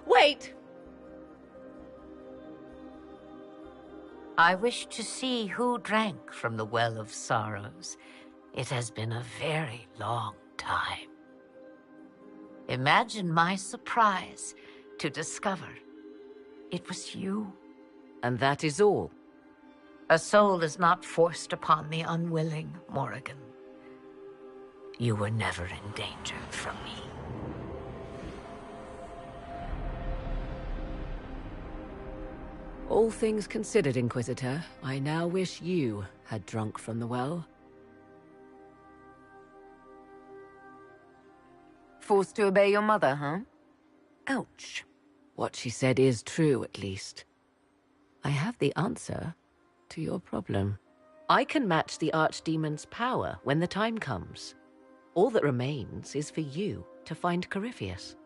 Wait! I wish to see who drank from the Well of Sorrows. It has been a very long time. Imagine my surprise to discover it was you. And that is all? A soul is not forced upon the unwilling, Morrigan. You were never in danger from me. All things considered, Inquisitor, I now wish you had drunk from the well. Forced to obey your mother, huh? Ouch. What she said is true, at least. I have the answer to your problem. I can match the Archdemon's power when the time comes. All that remains is for you to find Corypheus.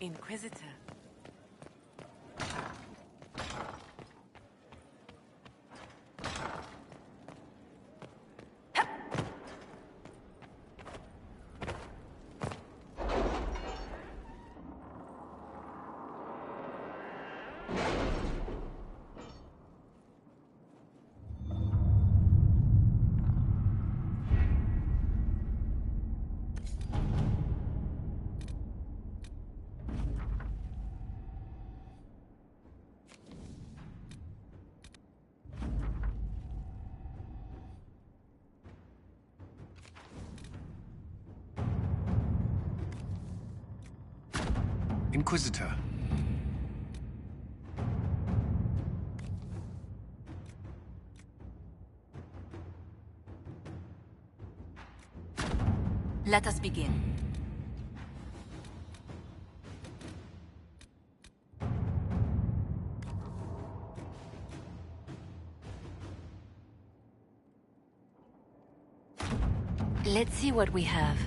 Inquisitor. Inquisitor. Let us begin. Let's see what we have.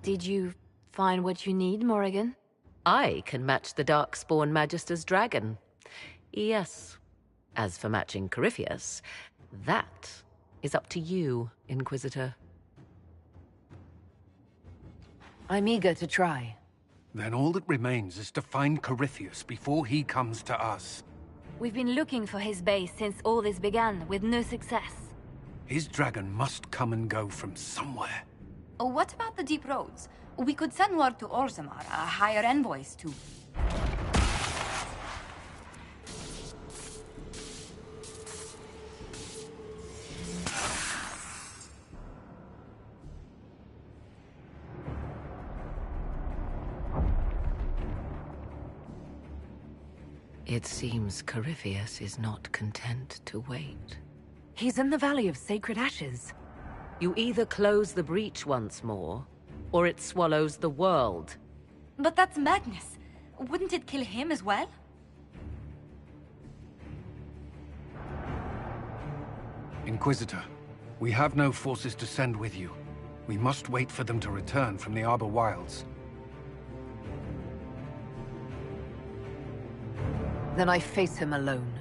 Did you find what you need, Morrigan? I can match the Darkspawn Magister's dragon. Yes. As for matching Corypheus, that is up to you, Inquisitor. I'm eager to try. Then all that remains is to find Corypheus before he comes to us. We've been looking for his base since all this began, with no success. His dragon must come and go from somewhere. Oh, what about the deep roads? We could send word to Orzammar, hire envoys to... It seems Corypheus is not content to wait. He's in the Valley of Sacred Ashes. You either close the breach once more, or it swallows the world. But that's Magnus. Wouldn't it kill him as well? Inquisitor, we have no forces to send with you. We must wait for them to return from the Arbor Wilds. Then I face him alone.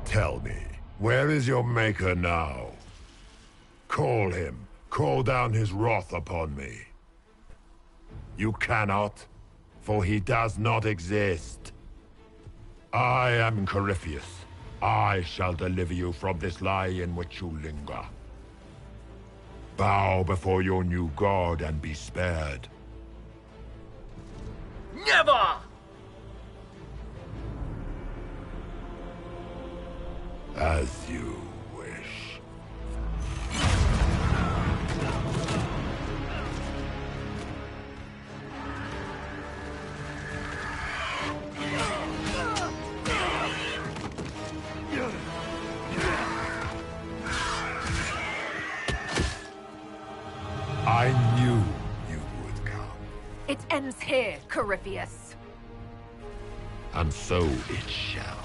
Tell me, where is your maker now? Call him. Call down his wrath upon me. You cannot, for he does not exist. I am Corypheus. I shall deliver you from this lie in which you linger. Bow before your new god and be spared. Never! As you wish. I knew you would come. It ends here, Corypheus. And so it shall.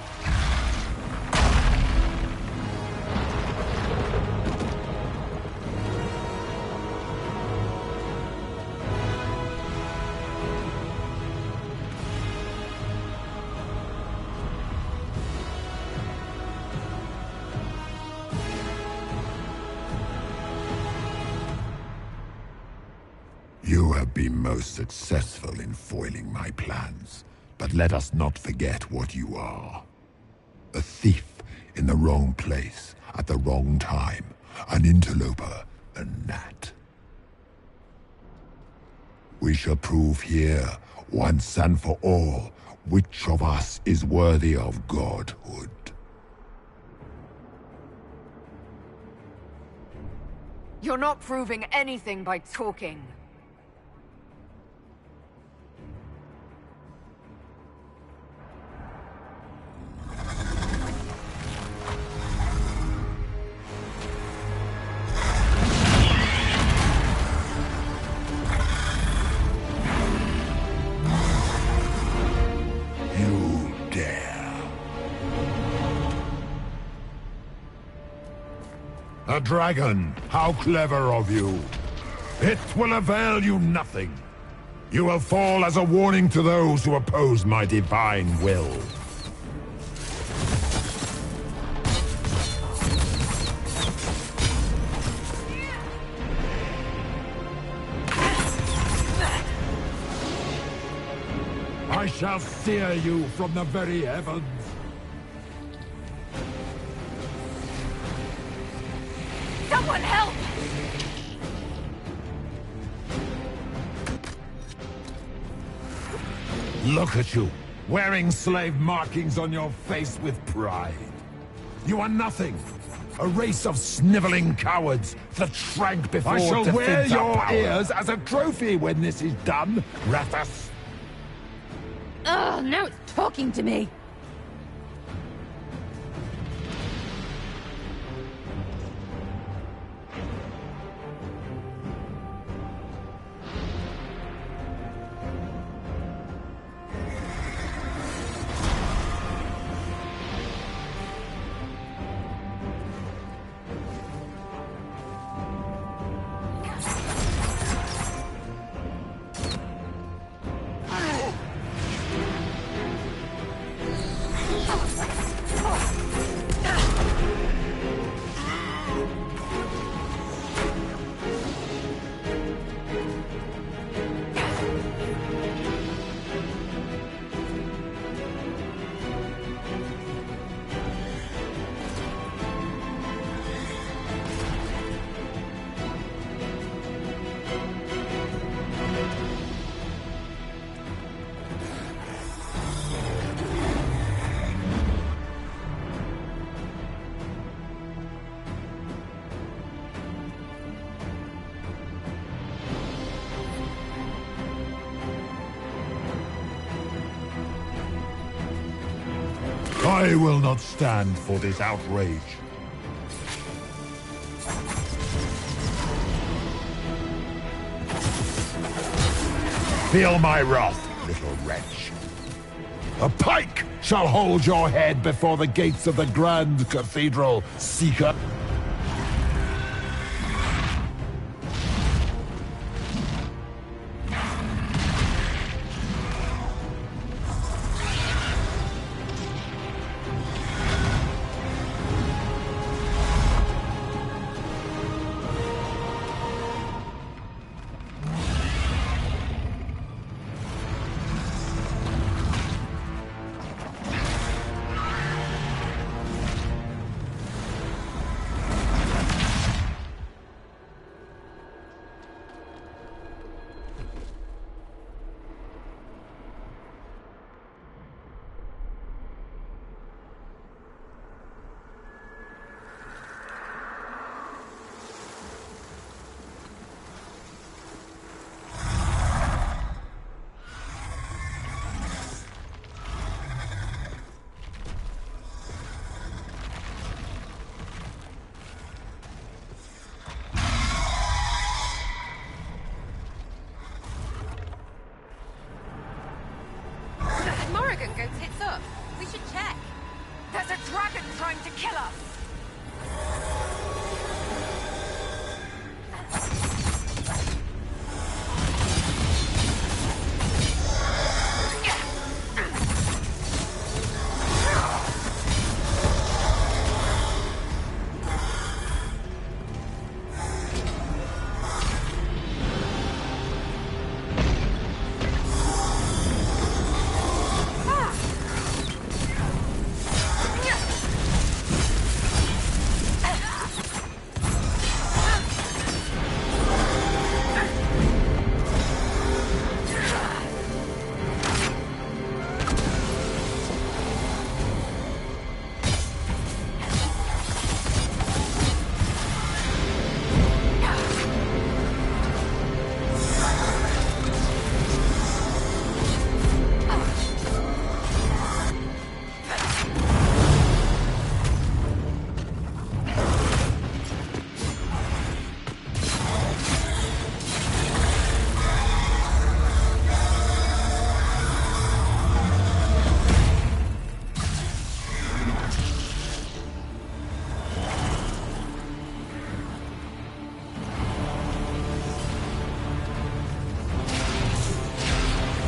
You have been most successful in foiling my plans, but let us not forget what you are. A thief in the wrong place at the wrong time, an interloper, a gnat. We shall prove here, once and for all, which of us is worthy of godhood. You're not proving anything by talking. A dragon! How clever of you! It will avail you nothing. You will fall as a warning to those who oppose my divine will. shall sear you from the very heavens. Someone help! Look at you, wearing slave markings on your face with pride. You are nothing. A race of sniveling cowards that shrank before I shall wear your ears as a trophy when this is done, Rathus. Ugh, now it's talking to me! I will not stand for this outrage. Feel my wrath, little wretch. A pike shall hold your head before the gates of the Grand Cathedral, Seeker. Go tits up. We should check. There's a dragon trying to kill us!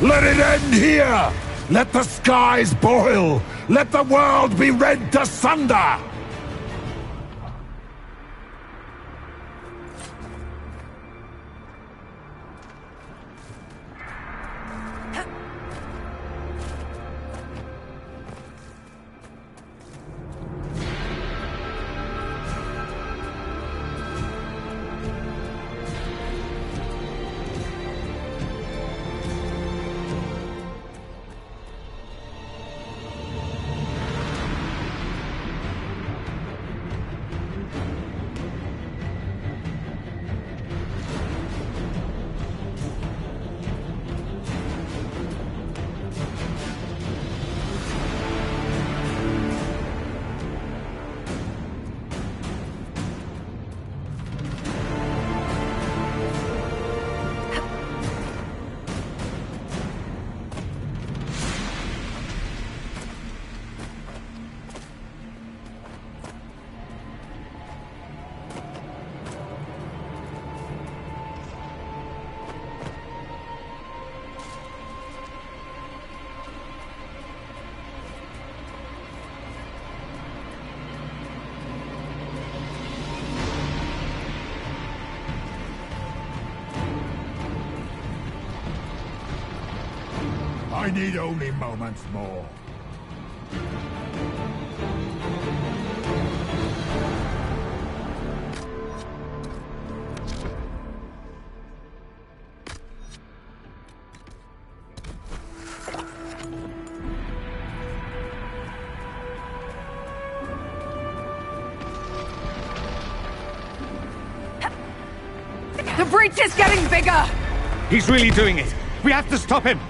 Let it end here! Let the skies boil! Let the world be rent asunder! I need only moments more. The breach is getting bigger! He's really doing it! We have to stop him!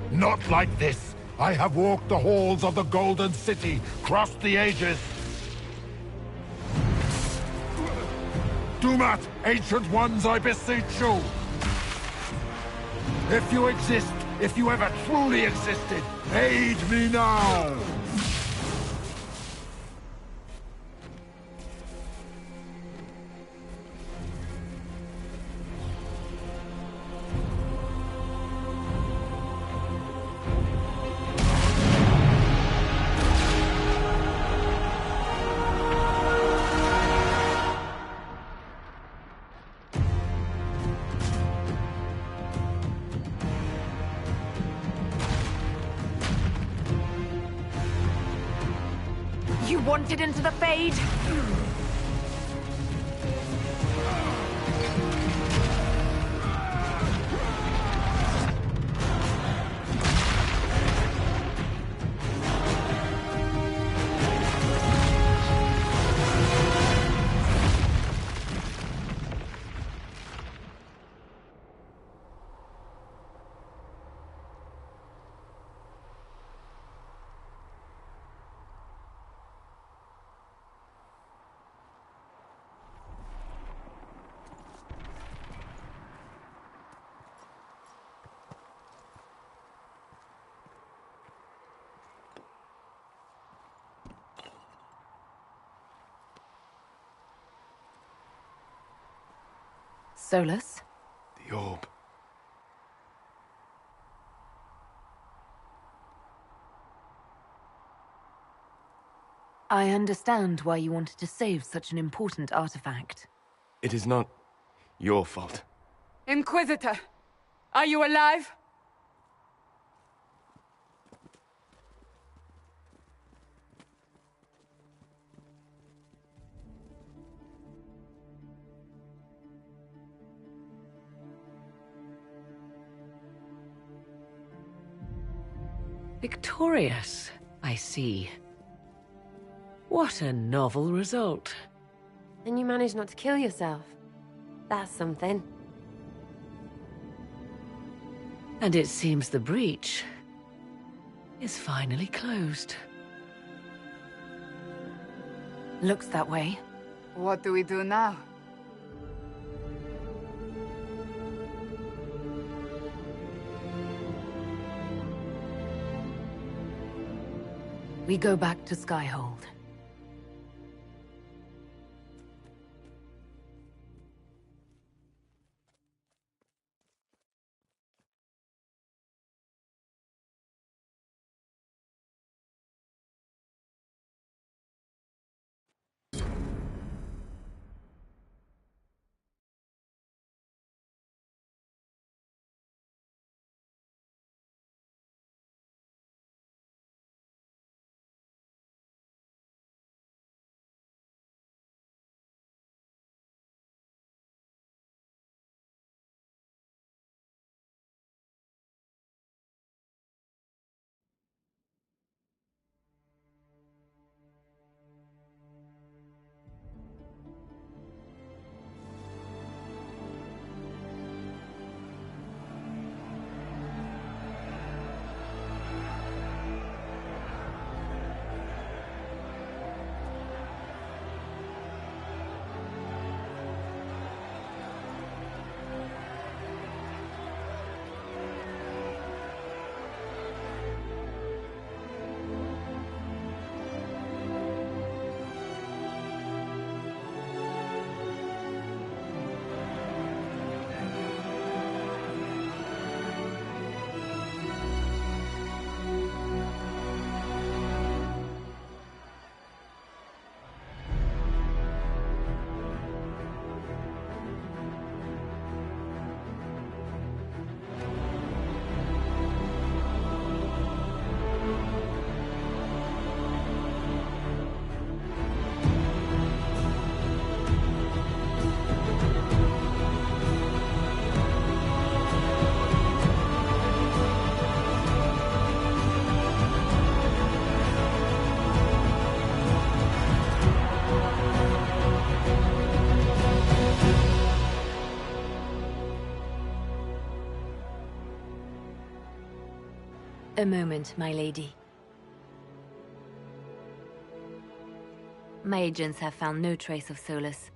Not like this. I have walked the halls of the Golden City, crossed the ages. Do not, Ancient Ones, I beseech you! If you exist, if you ever truly existed, aid me now! You wanted into the Fade? Solus? The orb. I understand why you wanted to save such an important artifact. It is not your fault. Inquisitor, are you alive? Victorious, I see. What a novel result. And you managed not to kill yourself. That's something. And it seems the breach is finally closed. Looks that way. What do we do now? We go back to Skyhold. A moment, my lady. My agents have found no trace of Solus.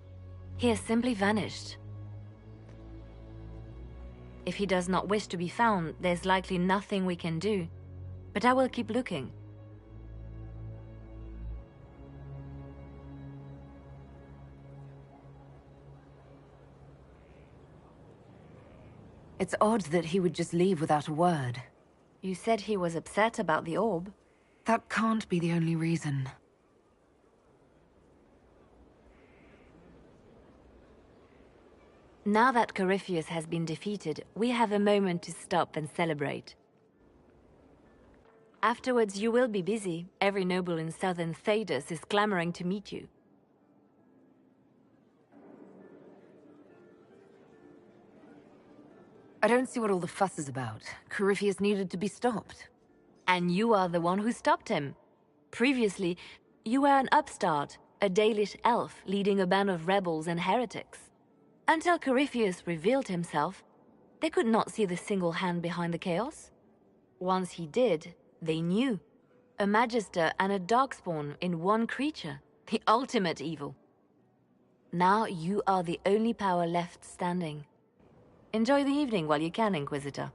He has simply vanished. If he does not wish to be found, there's likely nothing we can do. But I will keep looking. It's odd that he would just leave without a word. You said he was upset about the orb. That can't be the only reason. Now that Corypheus has been defeated, we have a moment to stop and celebrate. Afterwards, you will be busy. Every noble in southern Thedas is clamoring to meet you. I don't see what all the fuss is about. Corypheus needed to be stopped. And you are the one who stopped him. Previously, you were an upstart, a Dalish elf leading a band of rebels and heretics. Until Corypheus revealed himself, they could not see the single hand behind the chaos. Once he did, they knew. A Magister and a Darkspawn in one creature. The ultimate evil. Now you are the only power left standing. Enjoy the evening while you can, Inquisitor.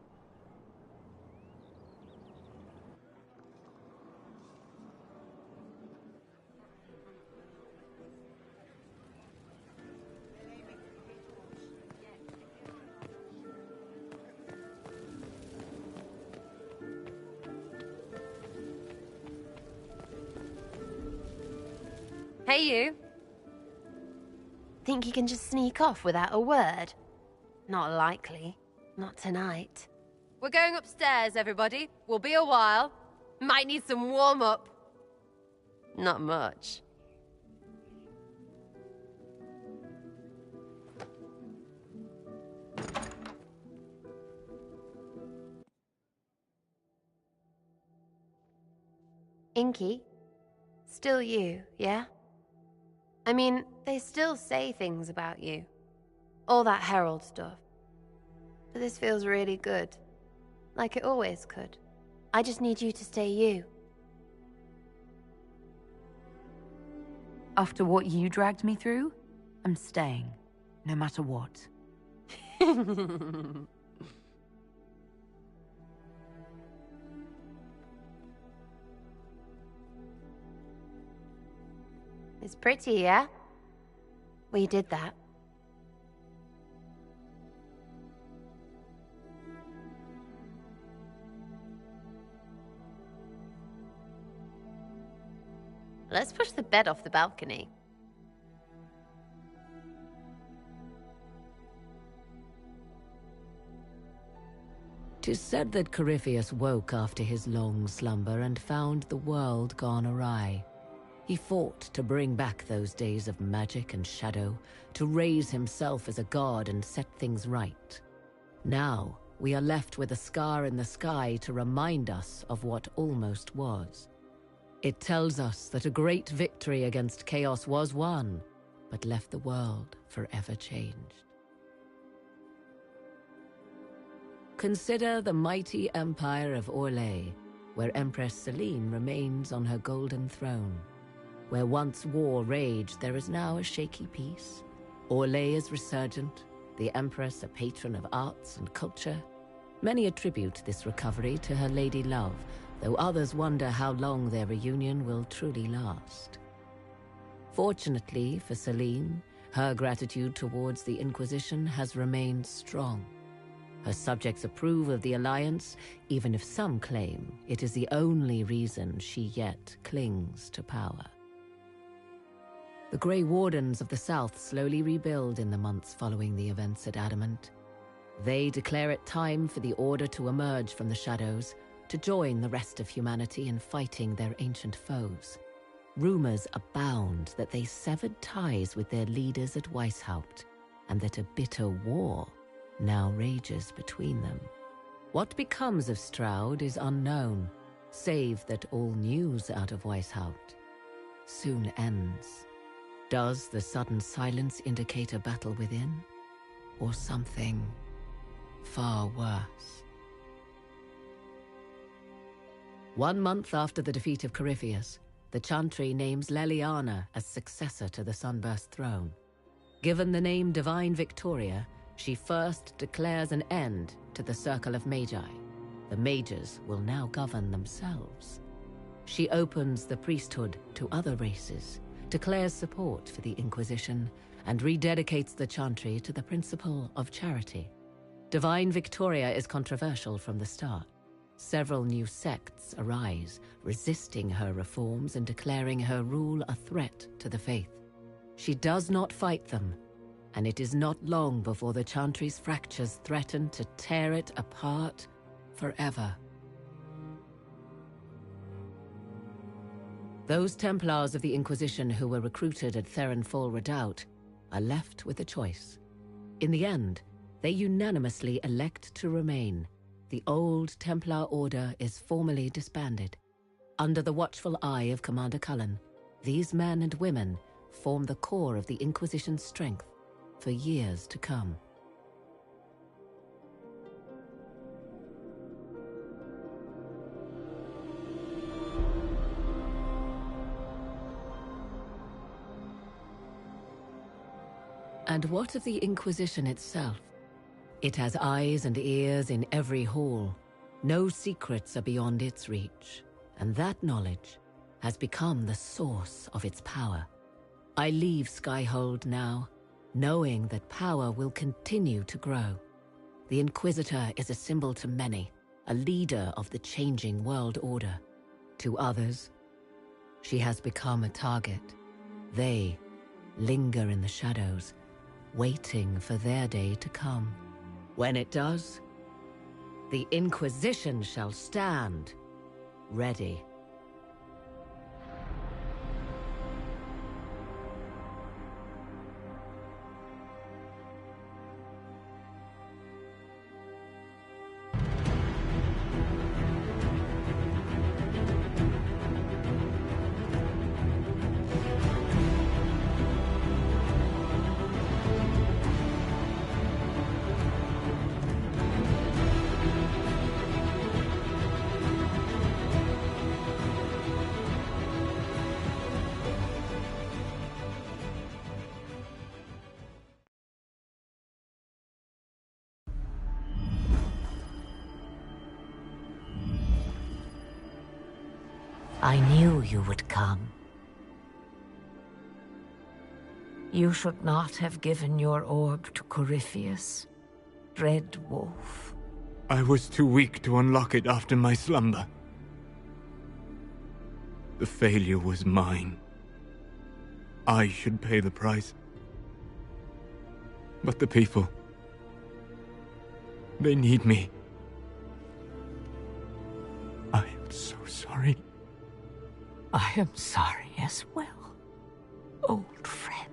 Hey, you. Think you can just sneak off without a word? Not likely. Not tonight. We're going upstairs, everybody. We'll be a while. Might need some warm-up. Not much. Inky? Still you, yeah? I mean, they still say things about you. All that Herald stuff. But this feels really good. Like it always could. I just need you to stay you. After what you dragged me through, I'm staying. No matter what. It's pretty, yeah? We did that. Let's push the bed off the balcony. Tis said that Corypheus woke after his long slumber and found the world gone awry. He fought to bring back those days of magic and shadow, to raise himself as a god and set things right. Now, we are left with a scar in the sky to remind us of what almost was. It tells us that a great victory against chaos was won, but left the world forever changed. Consider the mighty empire of Orlais, where Empress Celine remains on her golden throne. Where once war raged, there is now a shaky peace. Orlais is resurgent, the Empress a patron of arts and culture. Many attribute this recovery to her lady love, though others wonder how long their reunion will truly last. Fortunately for Celine, her gratitude towards the Inquisition has remained strong. Her subjects approve of the alliance, even if some claim it is the only reason she yet clings to power. The Grey Wardens of the South slowly rebuild in the months following the events at Adamant. They declare it time for the Order to emerge from the shadows, to join the rest of humanity in fighting their ancient foes. Rumors abound that they severed ties with their leaders at Weishaupt, and that a bitter war now rages between them. What becomes of Stroud is unknown, save that all news out of Weishaupt soon ends. Does the sudden silence indicate a battle within, or something far worse? 1 month after the defeat of Corypheus, the Chantry names Leliana as successor to the Sunburst throne. Given the name Divine Victoria, she first declares an end to the Circle of Magi. The Mages will now govern themselves. She opens the priesthood to other races, declares support for the Inquisition, and rededicates the Chantry to the principle of charity. Divine Victoria is controversial from the start. Several new sects arise, resisting her reforms and declaring her rule a threat to the faith. She does not fight them, and it is not long before the Chantry's fractures threaten to tear it apart forever. Those Templars of the Inquisition who were recruited at Therenfall Redoubt are left with a choice. In the end, they unanimously elect to remain. The old Templar Order is formally disbanded. Under the watchful eye of Commander Cullen, these men and women form the core of the Inquisition's strength for years to come. And what of the Inquisition itself? It has eyes and ears in every hall. No secrets are beyond its reach, and that knowledge has become the source of its power. I leave Skyhold now, knowing that power will continue to grow. The Inquisitor is a symbol to many, a leader of the changing world order. To others, she has become a target. They linger in the shadows, waiting for their day to come. When it does, the Inquisition shall stand ready. I knew you would come. You should not have given your orb to Corypheus, Red Wolf. I was too weak to unlock it after my slumber. The failure was mine. I should pay the price. But the people... they need me. I am so sorry. I am sorry as well, old friend.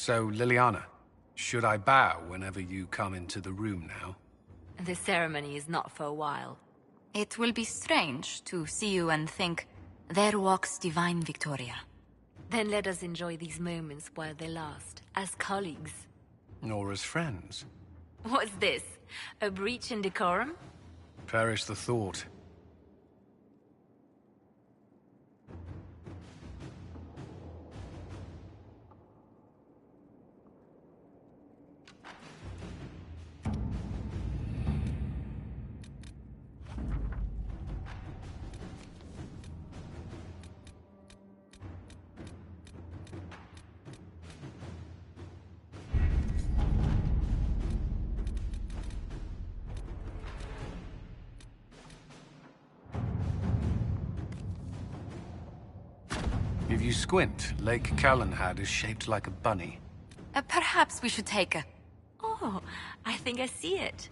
So, Liliana, should I bow whenever you come into the room now? The ceremony is not for a while. It will be strange to see you and think, there walks divine Victoria. Then let us enjoy these moments while they last, as colleagues. Or as friends? What's this? A breach in decorum? Perish the thought. If you squint, Lake Callanhad is shaped like a bunny. Perhaps we should take a... Oh, I think I see it.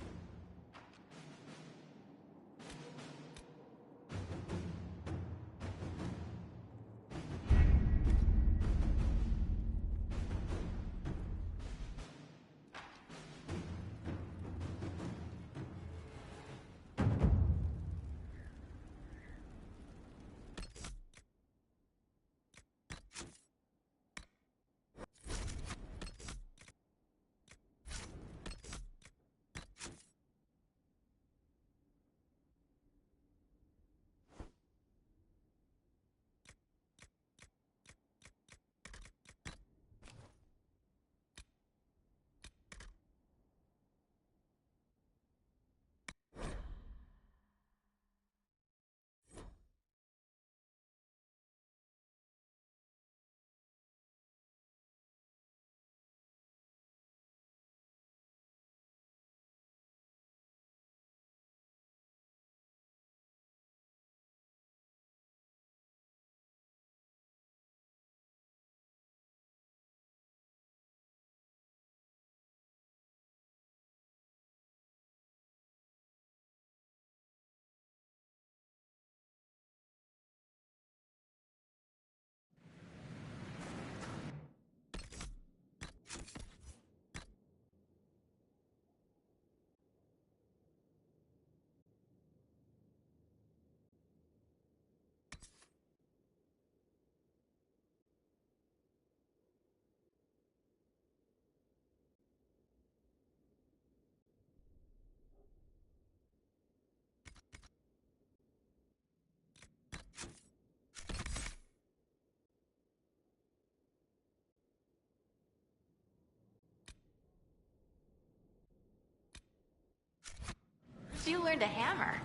You learned a hammer.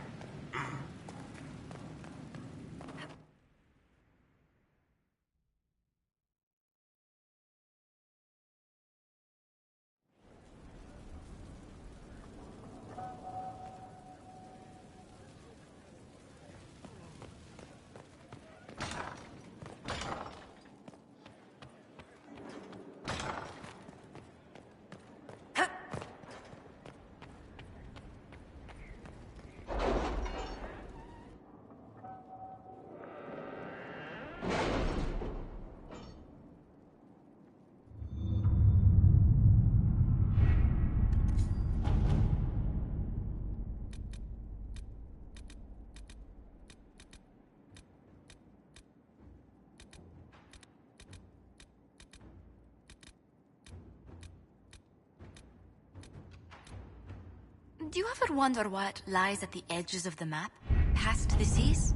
Do you ever wonder what lies at the edges of the map? Past the seas?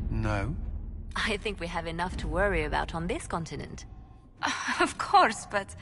No. I think we have enough to worry about on this continent. Of course, but...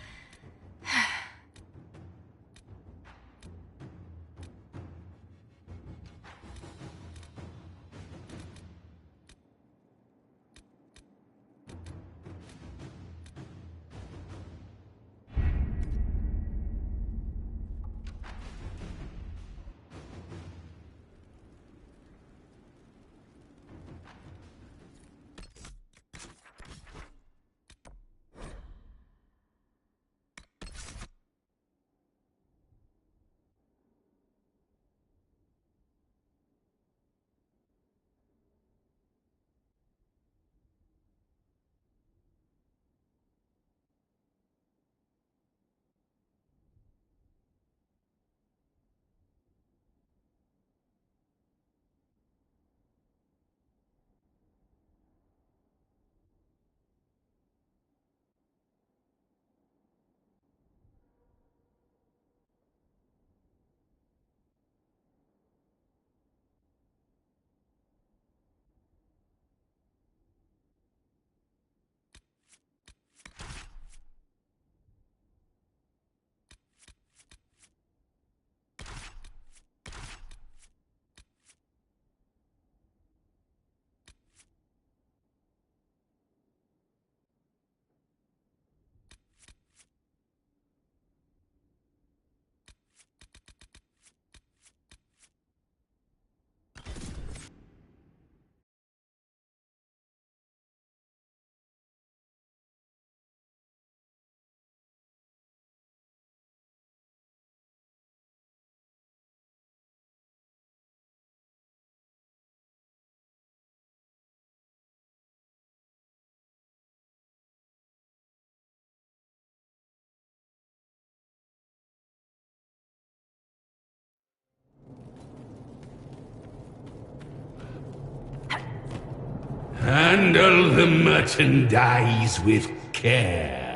Handle the merchandise with care.